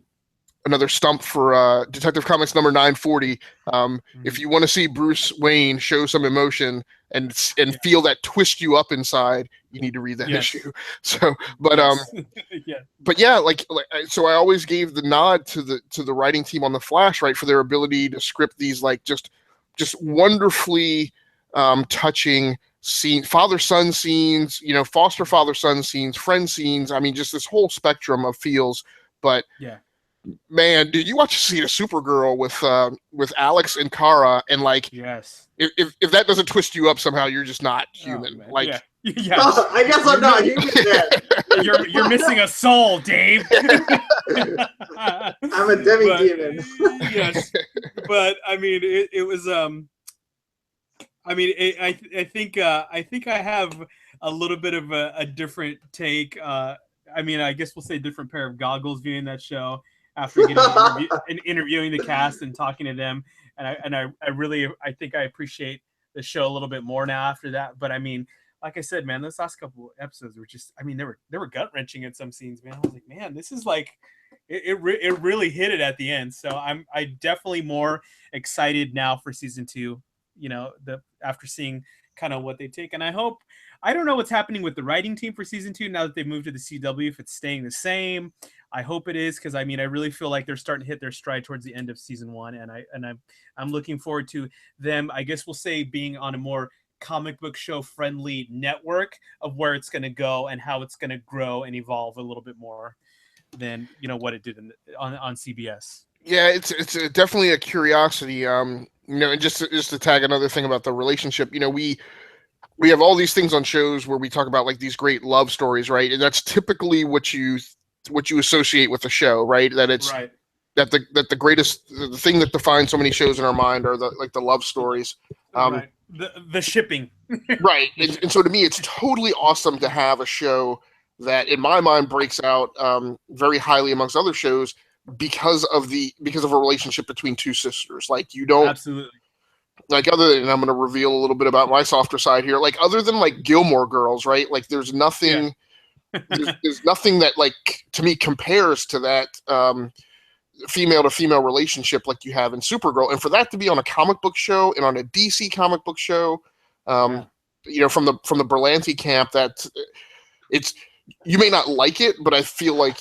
stump for Detective Comics number 940. If you want to see Bruce Wayne show some emotion and feel that twist you up inside, you need to read that issue. So, but but yeah, so I always gave the nod to the writing team on the Flash, right, for their ability to script these like just wonderfully touching father-son scenes, foster father-son scenes, friend scenes. I mean, just this whole spectrum of feels, but man, did you watch a scene of Supergirl with Alex and Kara, and like, if that doesn't twist you up somehow, you're just not human. I guess I'm not human then. You're missing a soul, Dave. I'm a demi-demon. Yes, but I mean, it was I mean, I think I have a little bit of a different take. I mean, I guess we'll say a different pair of goggles viewing that show after getting interviewing the cast and talking to them, and I really think I appreciate the show a little bit more now after that. But I mean, like I said, man, those last couple episodes were just, I mean, they were gut wrenching in some scenes, man. I was like, man, this is like, it really hit it at the end. So I'm definitely more excited now for season 2. After seeing kind of what they take, and I don't know what's happening with the writing team for season 2 now that they've moved to the CW, if it's staying the same. I hope it is, because I mean, I really feel like they're starting to hit their stride towards the end of season 1, and I'm looking forward to them, I guess we'll say, being on a more comic book show friendly network of where it's going to go and how it's going to grow and evolve a little bit more than what it did on CBS. Yeah, it's definitely a curiosity. And just to tag another thing about the relationship, we have all these things on shows where we talk about like these great love stories, right? And that's typically what you associate with the show, right? That it's that the greatest, the thing that defines so many shows in our mind are the love stories. The shipping. Right. And so to me, it's totally awesome to have a show that in my mind breaks out very highly amongst other shows because of a relationship between 2 sisters. Like, you don't absolutely, like, other than, and I'm going to reveal a little bit about my softer side here, like other than like Gilmore Girls, right? Like there's nothing there's nothing that like to me compares to that female to female relationship like you have in Supergirl. And for that to be on a comic book show and on a DC comic book show, from the Berlanti camp, that it's, you may not like it, but I feel like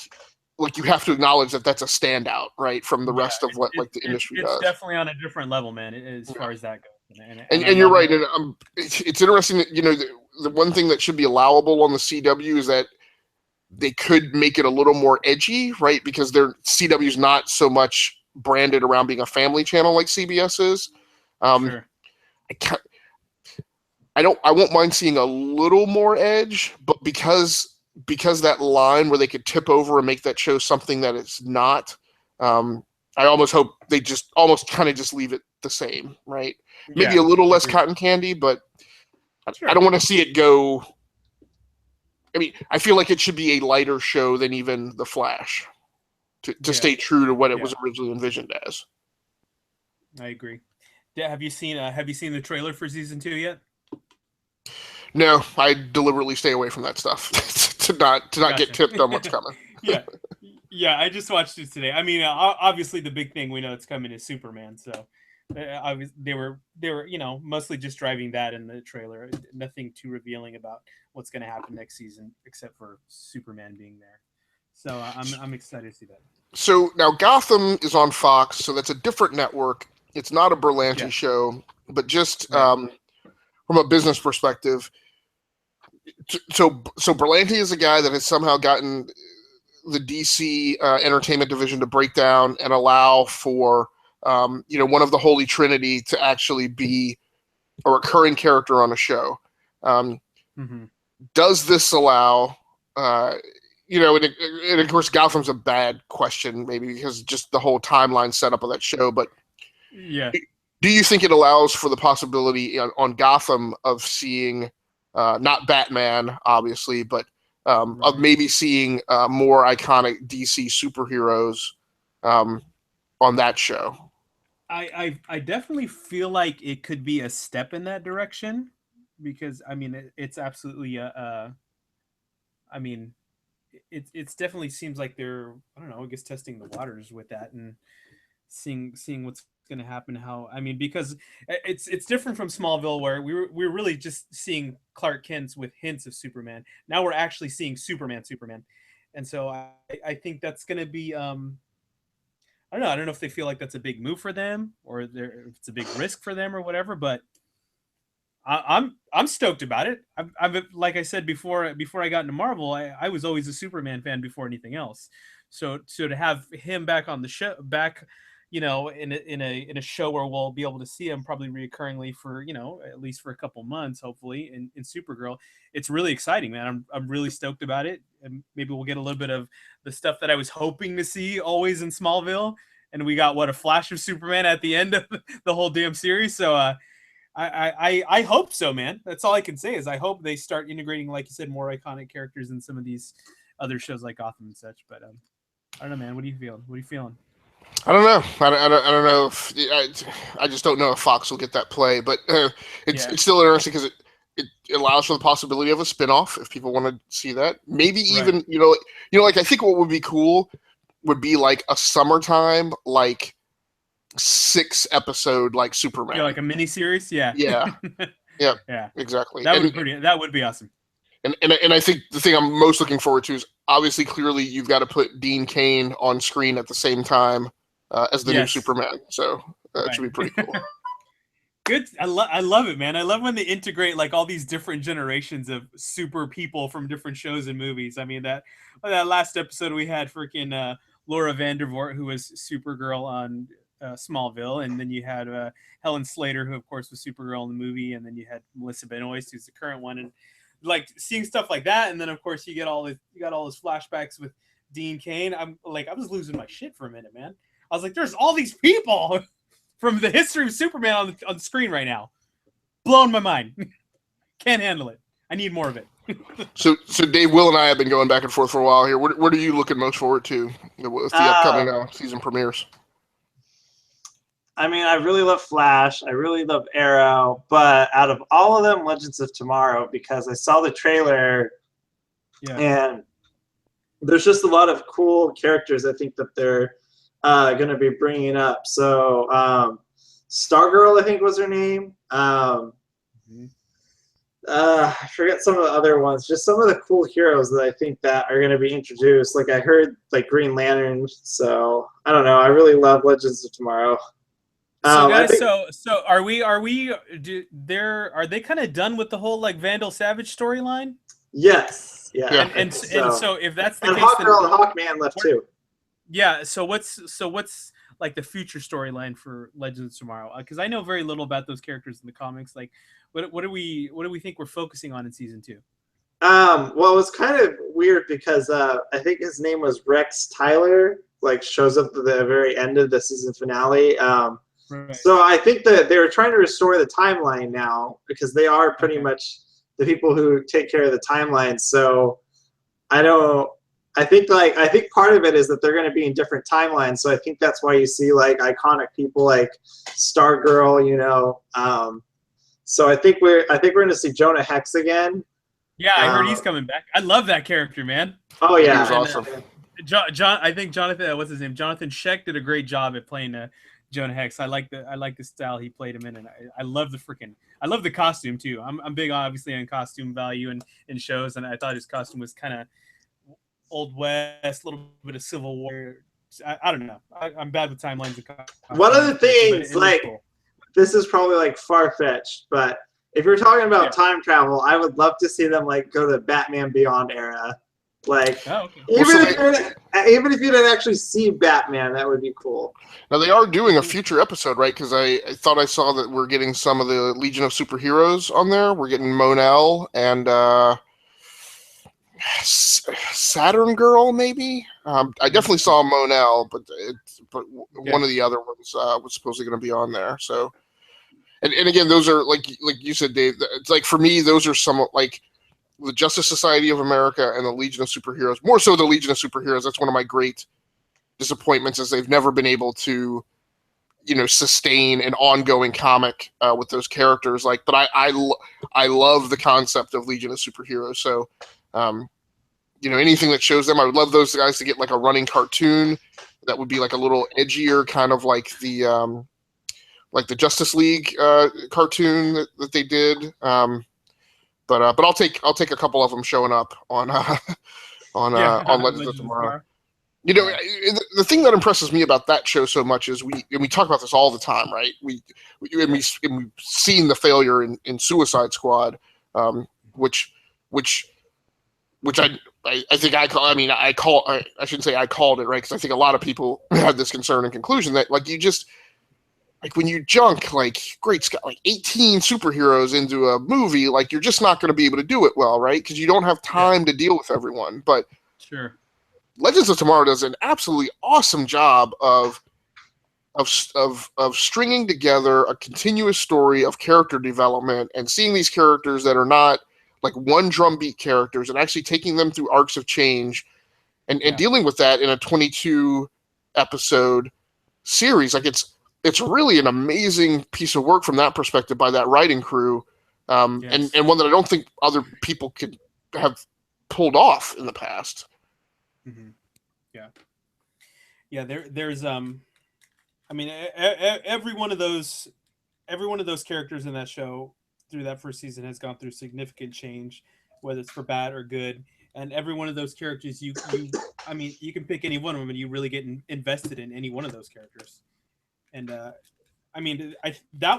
you have to acknowledge that that's a standout, right, from the rest of what like the industry does. It's definitely on a different level, man, as far as that goes. And you're right. And it's interesting that, the one thing that should be allowable on the CW is that they could make it a little more edgy, right? Because their CW's not so much branded around being a family channel like CBS is. Sure. I won't mind seeing a little more edge, but because that line where they could tip over and make that show something that it's not, I almost hope they just almost kind of just leave it the same, right? Maybe a little less cotton candy, but I don't want to see it go. I mean, I feel like it should be a lighter show than even The Flash to stay true to what it was originally envisioned as. I agree. Yeah, have you seen the trailer for season 2 yet? No, I deliberately stay away from that stuff to not get tipped on what's coming. Yeah, I just watched it today. I mean, obviously the big thing we know it's coming is Superman. So they were mostly just driving that in the trailer. Nothing too revealing about what's going to happen next season, except for Superman being there. So I'm excited to see that. So now Gotham is on Fox, so that's a different network. It's not a Berlanti show, but just from a business perspective, So Berlanti is a guy that has somehow gotten the DC entertainment division to break down and allow for one of the Holy Trinity to actually be a recurring character on a show. Does this allow, and of course Gotham's a bad question, maybe because just the whole timeline setup of that show, but yeah. Do you think it allows for the possibility on Gotham of seeing, not Batman, obviously, but of maybe seeing more iconic DC superheroes on that show? I definitely feel like it could be a step in that direction, because I mean it's absolutely it definitely seems like they're, I don't know, I guess testing the waters with that and seeing what's going to happen. Because it's different from Smallville, where we're really just seeing Clark Kent with hints of Superman. Now we're actually seeing Superman, and so I think that's going to be I don't know if they feel like that's a big move for them, or if it's a big risk for them or whatever, but I'm stoked about it. I'm like I said before I got into Marvel, I was always a Superman fan before anything else. So to have him back on the show, in a show where we'll be able to see him probably reoccurringly for at least for a couple months, hopefully in Supergirl, it's really exciting, man. I'm really stoked about it, and maybe we'll get a little bit of the stuff that I was hoping to see always in Smallville, and we got a flash of Superman at the end of the whole damn series. So I hope so, man. That's all I can say is I hope they start integrating, like you said, more iconic characters in some of these other shows like Gotham and such. But I don't know, man. What are you feeling? I don't know. I don't know if I just don't know if Fox will get that play, but it's still interesting because it allows for the possibility of a spinoff if people want to see that. Maybe even like I think what would be cool would be like a summertime 6 episode like Superman. Yeah, like a mini series. Yeah. Yeah, exactly. That would be awesome. And I think the thing I'm most looking forward to is obviously clearly you've got to put Dean Cain on screen at the same time as the new Superman. So that should be pretty cool. Good. I love it, man. I love when they integrate like all these different generations of super people from different shows and movies. I mean, that last episode we had freaking Laura Vandervoort, who was Supergirl on Smallville, and then you had Helen Slater, who of course was Supergirl in the movie, and then you had Melissa Benoist, who's the current one, and like seeing stuff like that, and then of course you got all these flashbacks with Dean Cain. I was losing my shit for a minute, man. I was like, there's all these people from the history of Superman on the screen right now. Blowing my mind. Can't handle it. I need more of it. So Dave, Will, and I have been going back and forth for a while here. What are you looking most forward to with the upcoming season premieres? I mean, I really love Flash. I really love Arrow. But out of all of them, Legends of Tomorrow, because I saw the trailer, and there's just a lot of cool characters I think that they're going to be bringing up. So Stargirl, I think was her name. I forget some of the other ones. Just some of the cool heroes that I think that are going to be introduced. Like I heard like Green Lantern. So I don't know. I really love Legends of Tomorrow. So guys, so are they kind of done with the whole like Vandal Savage storyline? Yes. Yeah. And so if that's the and case, Hawkgirl and Hawkman left too. Yeah. So what's like the future storyline for Legends of Tomorrow? Because I know very little about those characters in the comics. Like, what do we think we're focusing on in season 2? Well, it was kind of weird because I think his name was Rex Tyler. Like, shows up at the very end of the season finale. Right. So I think that they were trying to restore the timeline now because they are pretty much the people who take care of the timeline. So I think part of it is that they're going to be in different timelines. So I think that's why you see like iconic people like Stargirl, you know. So I think we're going to see Jonah Hex again. Yeah, I heard he's coming back. I love that character, man. Oh yeah, he was awesome. John, I think Jonathan, what's his name? Jonathan Scheck did a great job at playing Jonah Hex. I like the style he played him in, and I love the costume too. I'm big obviously on costume value in shows, and I thought his costume was kind of Old West, a little bit of Civil War. I don't know. I'm bad with timelines. One of the things, like, cool. This is probably like far-fetched, but if you're talking about time travel, I would love to see them like go to the Batman Beyond era. Like, even if you didn't actually see Batman, that would be cool. Now they are doing a future episode, right? Because I thought I saw that we're getting some of the Legion of Superheroes on there. We're getting Monel and Saturn Girl, maybe. I definitely saw Monel, but one of the other ones was supposedly going to be on there. So, and again, those are like you said, Dave. It's like for me, those are some like the Justice Society of America and the Legion of Superheroes. More so, the Legion of Superheroes. That's one of my great disappointments, is they've never been able to, sustain an ongoing comic with those characters. Like, but I love the concept of Legion of Superheroes. So, anything that shows them, I would love those guys to get like a running cartoon that would be like a little edgier, kind of like the Justice League cartoon that they did. But I'll take a couple of them showing up on Legends of Tomorrow. The thing that impresses me about that show so much is we talk about this all the time, right? We've seen the failure in Suicide Squad, which I think I shouldn't say I called it, right? Because I think a lot of people had this concern and conclusion that like you just. Like when you junk like 18 superheroes into a movie, like you're just not going to be able to do it well, right? Because you don't have time to deal with everyone. But sure, Legends of Tomorrow does an absolutely awesome job of stringing together a continuous story of character development and seeing these characters that are not like one drumbeat characters and actually taking them through arcs of change and dealing with that in a 22 episode series. Like it's really an amazing piece of work from that perspective by that writing crew, and one that I don't think other people could have pulled off in the past. Mm-hmm. Yeah. There's every one of those characters in that show through that first season has gone through significant change, whether it's for bad or good. And every one of those characters, you can pick any one of them, and you really get invested in any one of those characters. And that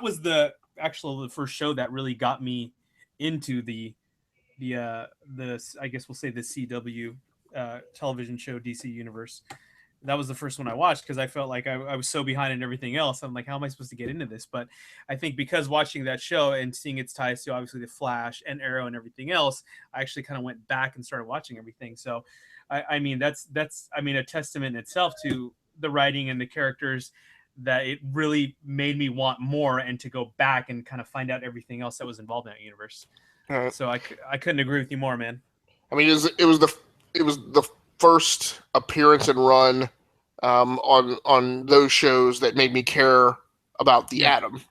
was the first show that really got me into the I guess we'll say the CW television show DC Universe. That was the first one I watched because I felt like I was so behind in everything else. I'm like, how am I supposed to get into this? But I think because watching that show and seeing its ties to obviously the Flash and Arrow and everything else, I actually kind of went back and started watching everything. So that's a testament in itself to the writing and the characters, that it really made me want more and to go back and kind of find out everything else that was involved in that universe. So I couldn't agree with you more, man. I mean, it was the first appearance and run on those shows that made me care about the Atom.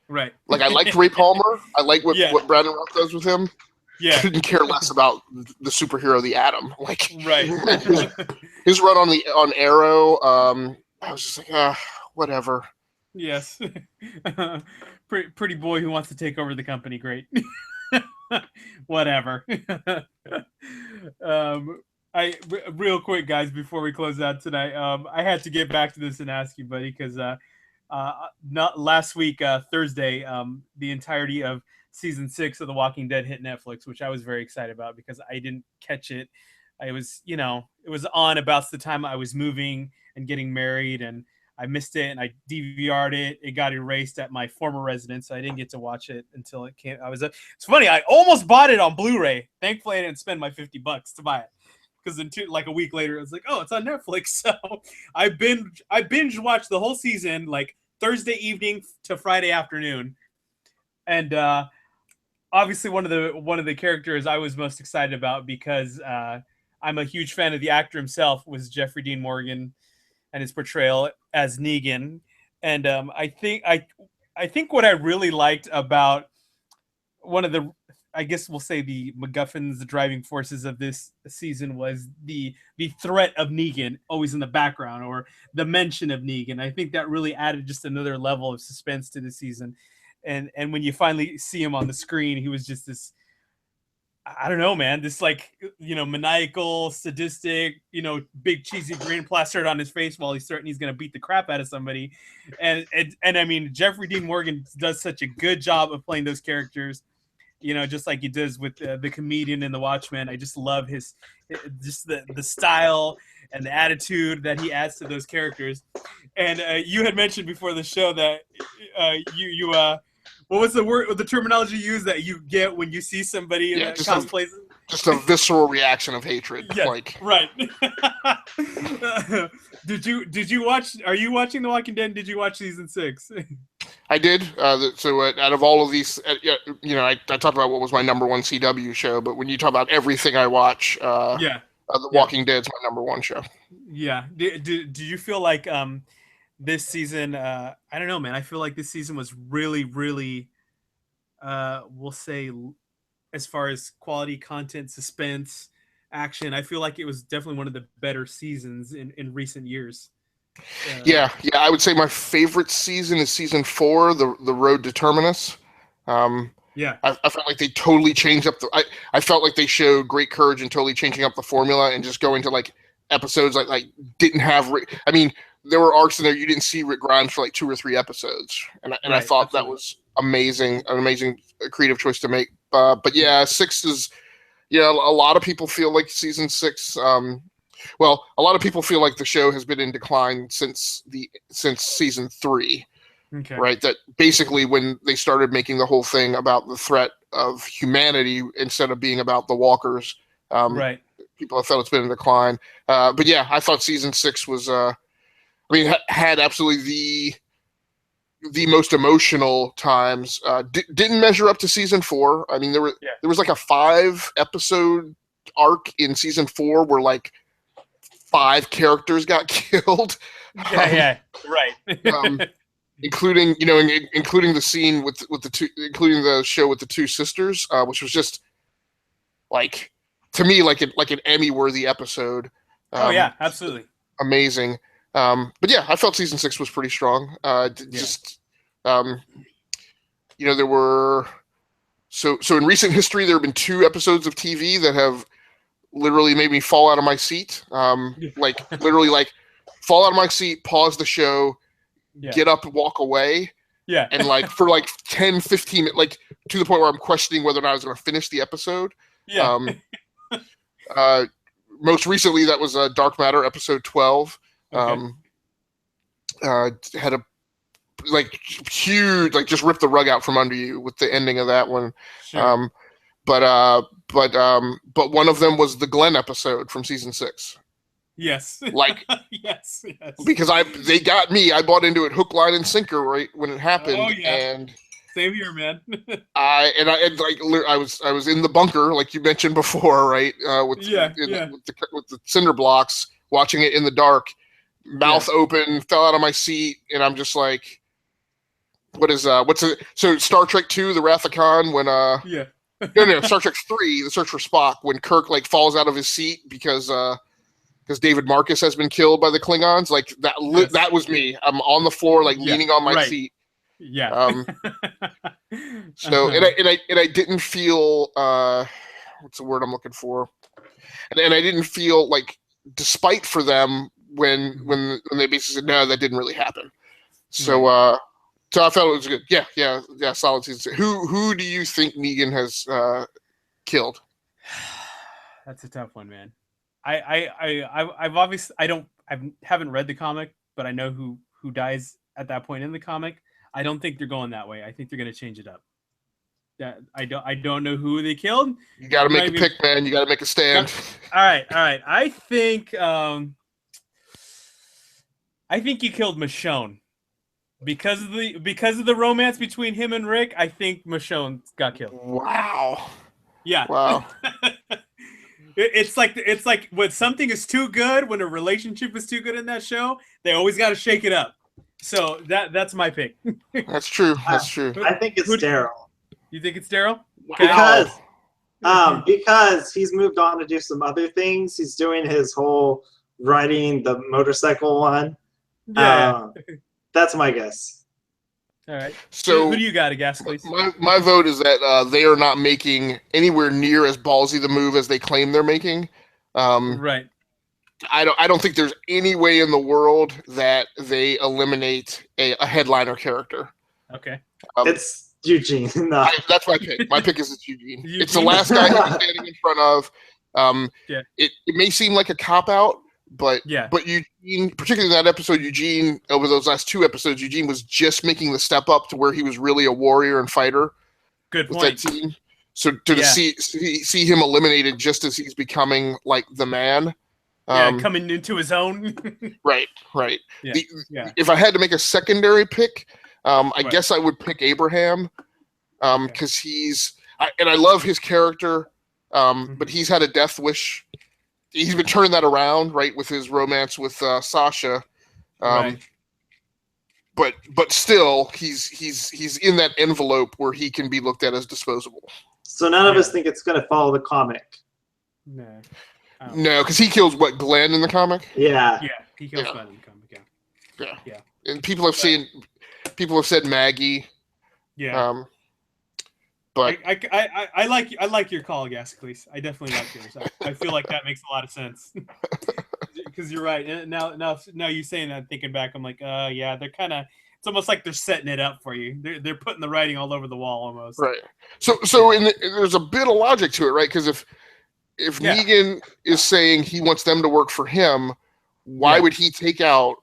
Right. Like I liked Ray Palmer. I like what Brandon Routh does with him. Yeah. Couldn't care less about the superhero, the Atom. Like right. his run on Arrow. I was just like, whatever. Yes. Pretty boy who wants to take over the company. Great. Whatever. Real quick, guys, before we close out tonight, I had to get back to this and ask you, buddy, because not last week, Thursday, the entirety of season 6 of The Walking Dead hit Netflix, which I was very excited about because I didn't catch it. It was on about the time I was moving and getting married, and I missed it, and I DVR'd it. It got erased at my former residence, so I didn't get to watch it until it came. It's funny, I almost bought it on Blu-ray. Thankfully, I didn't spend my $50 to buy it, because then like a week later, it was like, oh, it's on Netflix. So I binge watched the whole season, like Thursday evening to Friday afternoon, and obviously one of the characters I was most excited about, because I'm a huge fan of the actor himself, was Jeffrey Dean Morgan and his portrayal as Negan. And I think what I really liked about one of the, I guess we'll say the MacGuffins, the driving forces of this season, was the threat of Negan always in the background, or the mention of Negan. I think that really added just another level of suspense to the season. And when you finally see him on the screen, he was just this I don't know, man. This like, maniacal, sadistic, big cheesy grin plastered on his face while he's certain he's gonna beat the crap out of somebody, and I mean Jeffrey Dean Morgan does such a good job of playing those characters, just like he does with the comedian in The Watchmen. I just love his just the style and the attitude that he adds to those characters. And you had mentioned before the show that you what was the terminology you used that you get when you see somebody in that cosplay? Just a visceral reaction of hatred. Yeah, like right. Did you watch? Are you watching The Walking Dead? Did you watch season 6? I did. So out of all of these, I talked about what was my number one CW show, but when you talk about everything I watch, The Walking Dead's my number one show. Yeah. Do you feel like this season? I don't know, man. I feel like this season was really, really, we'll say, as far as quality content, suspense, action, I feel like it was definitely one of the better seasons in recent years. Yeah, I would say my favorite season is season 4, the Road to Terminus. I felt like they totally changed up I felt like they showed great courage in totally changing up the formula and just going to like episodes like didn't have I mean, there were arcs in there you didn't see Rick Grimes for like 2 or 3 episodes, and I thought absolutely. That was an amazing creative choice to make. But yeah, 6 is a lot of people feel like season 6. Well, a lot of people feel like the show has been in decline since season 3. Okay. Right. That basically when they started making the whole thing about the threat of humanity instead of being about the walkers, right. People have felt it's been in decline. But yeah, I thought season 6 was, had absolutely the most emotional times. Didn't measure up to season 4. I mean, there was like a 5-episode arc in season 4 where like 5 characters got killed. Right. Including the scene with the two, including the show with the 2 sisters, which was just like, to me, like an Emmy-worthy episode. Absolutely amazing. But yeah, I felt season 6 was pretty strong. There were so in recent history there have been 2 episodes of TV that have literally made me fall out of my seat. Literally, like fall out of my seat, pause the show. Get up and walk away. Yeah. And like for like 10, 15 minutes, like to the point where I'm questioning whether or not I was going to finish the episode. Yeah. Most recently, that was Dark Matter episode 12. Okay. Had a like huge, like just ripped the rug out from under you with the ending of that one. Sure. But one of them was the Glenn episode from season 6. Yes. Like yes. Because they got me. I bought into it hook, line, and sinker right when it happened. Oh yeah. And same here, man. I was in the bunker like you mentioned before, right? With the cinder blocks, watching it in the dark, mouth open, fell out of my seat, and I'm just like, so Star Trek 2, The Wrath of Khan, when no, Star Trek 3, The Search for Spock, when Kirk like falls out of his seat because David Marcus has been killed by the Klingons, like that. Yes. That was me. I'm on the floor, like leaning on my seat. Yeah. So and I didn't feel what's the word I'm looking for, and I didn't feel like despite for them when they basically said no, that didn't really happen. So so I felt it was good. Yeah. Solid season. Who do you think Negan has killed? That's a tough one, man. I've obviously I haven't read the comic, but I know who dies at that point in the comic. I don't think they're going that way. I think they're going to change it up. I don't know who they killed. You got to make a pick, man. You got to make a stand. All right. I think you killed Michonne because of the romance between him and Rick. I think Michonne got killed. Wow. Yeah. Wow. It's like when something is too good, when a relationship is too good in that show, they always got to shake it up. So that's my pick. That's true. That's true. I think it's Daryl. You think it's Daryl? Wow. Because he's moved on to do some other things. He's doing his whole riding the motorcycle one. Yeah. That's my guess. All right. So who do you got, Agasicles? my vote is that they are not making anywhere near as ballsy the move as they claim they're making. Right. I don't think there's any way in the world that they eliminate a headliner character. Okay. It's Eugene. No. That's my pick. My pick is Eugene. Eugene? It's the last guy he'll be standing in front of. Yeah. It may seem like a cop out, but Yeah. Eugene, particularly in that episode, Eugene, over those last 2 episodes, Eugene was just making the step up to where he was really a warrior and fighter. Good with point. that team. So to see him eliminated just as he's becoming like the man. Coming into his own. Right. Yeah. If I had to make a secondary pick, I guess I would pick Abraham, because I love his character, but he's had a death wish. He's been turning that around, right, with his romance with Sasha. Right. But still, he's in that envelope where he can be looked at as disposable. So none of us think it's going to follow the comic. No, because he kills Glenn in the comic. Yeah. Yeah, he kills Glenn in the comic. Yeah. And people have said Maggie. Yeah. But I like your call, Agasicles. I definitely like yours. I feel like that makes a lot of sense. Because you're right. Now you saying that, thinking back, I'm like, yeah, they're kind of. It's almost like they're setting it up for you. They're putting the writing all over the wall almost. Right. So there's a bit of logic to it, right? Because if Negan is saying he wants them to work for him, why would he take out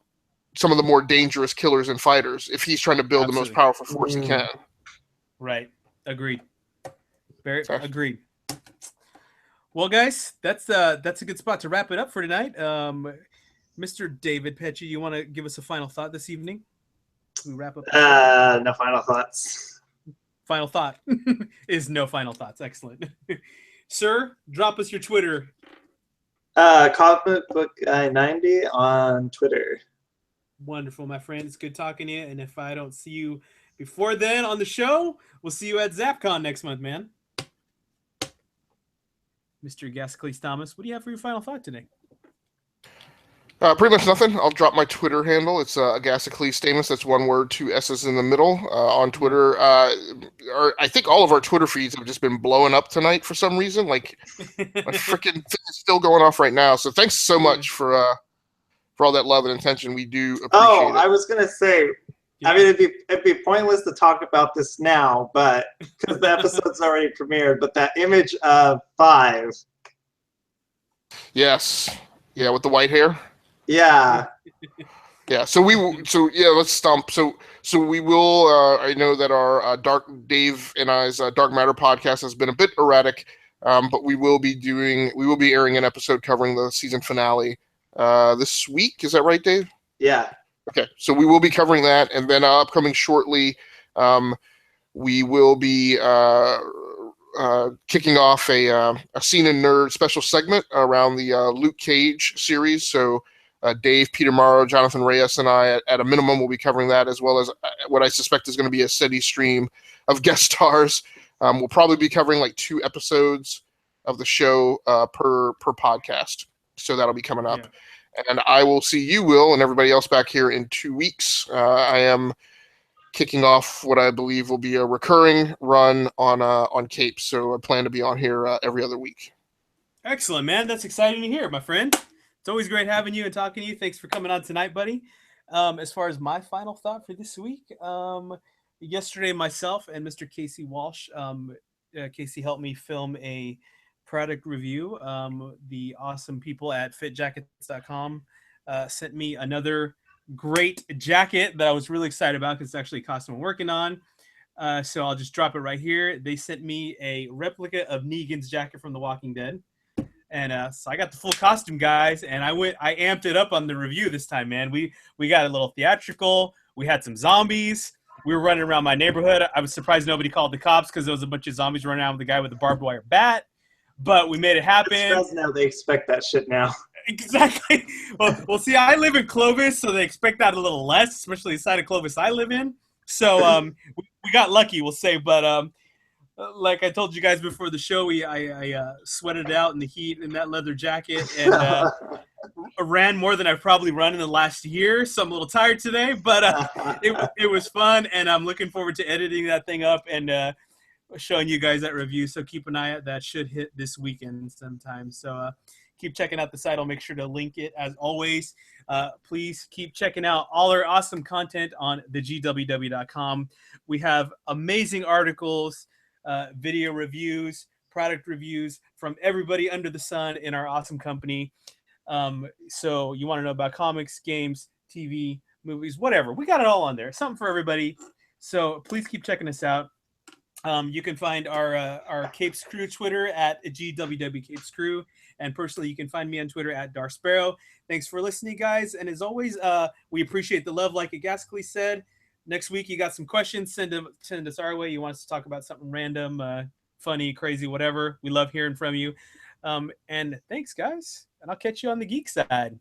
some of the more dangerous killers and fighters if he's trying to build the most powerful force he can? Right. Agreed. Agreed. Well, guys, that's a good spot to wrap it up for tonight. Mr. David Petchy, you want to give us a final thought this evening? We wrap up. No final thoughts. Final thought is no final thoughts. Excellent. Sir, drop us your Twitter. Comic Book Guy 90 on Twitter. Wonderful, my friend. It's good talking to you. And if I don't see you before then on the show, we'll see you at Zappcon next month, man. Mr. Agasicles Thomas, what do you have for your final thought today? Pretty much nothing. I'll drop my Twitter handle. It's Agasicles Stamus. That's one word, 2 S's in the middle. On Twitter, I think all of our Twitter feeds have just been blowing up tonight for some reason. Like my freaking thing is still going off right now. So thanks so much for all that love and attention. We do appreciate it. I was gonna say. Yeah. I mean, it'd be pointless to talk about this now, but because the episode's already premiered. But that image of 5. Yes. Yeah, with the white hair. Yeah. Yeah. Let's stump. So we will. I know that our Dave and I's Dark Matter podcast has been a bit erratic, but we will be airing an episode covering the season finale this week. Is that right, Dave? Yeah. Okay, so we will be covering that, and then upcoming shortly, we will be kicking off a Scene and Nerd special segment around the Luke Cage series. So Dave, Peter Morrow, Jonathan Reyes, and I, at a minimum, will be covering that, as well as what I suspect is going to be a steady stream of guest stars. We'll probably be covering like 2 episodes of the show per podcast, so that'll be coming up. Yeah. And I will see you, Will, and everybody else back here in 2 weeks. I am kicking off what I believe will be a recurring run on Capes, so I plan to be on here every other week. Excellent, man. That's exciting to hear, my friend. It's always great having you and talking to you. Thanks for coming on tonight, buddy. As far as my final thought for this week, yesterday myself and Mr. Casey Walsh, Casey helped me film a product review. The awesome people at fitjackets.com sent me another great jacket that I was really excited about because it's actually a costume I'm working on. So I'll just drop it right here. They sent me a replica of Negan's jacket from The Walking Dead. And so I got the full costume, guys, and I amped it up on the review this time, man. We got a little theatrical. We had some zombies. We were running around my neighborhood. I was surprised nobody called the cops because there was a bunch of zombies running around with the guy with the barbed wire bat. But we made it happen. Now they expect that shit now. Exactly. Well, see, I live in Clovis, so they expect that a little less, especially the side of Clovis I live in. So we got lucky, we'll say. But like I told you guys before the show, I sweated it out in the heat in that leather jacket and ran more than I've probably run in the last year. So I'm a little tired today, but it was fun, and I'm looking forward to editing that thing up and showing you guys that review. So keep an eye out. That should hit this weekend sometime. So keep checking out the site. I'll make sure to link it as always. Please keep checking out all our awesome content on thegww.com. We have amazing articles, video reviews, product reviews from everybody under the sun in our awesome company. So you want to know about comics, games, TV, movies, whatever. We got it all on there. Something for everybody. So please keep checking us out. You can find our Capes Crew Twitter at GWW Capes Crew. And personally, you can find me on Twitter at Dar Sparrow. Thanks for listening, guys. And as always, we appreciate the love, like Agasicles said. Next week, you got some questions, send us our way. You want us to talk about something random, funny, crazy, whatever. We love hearing from you. And thanks, guys. And I'll catch you on the geek side.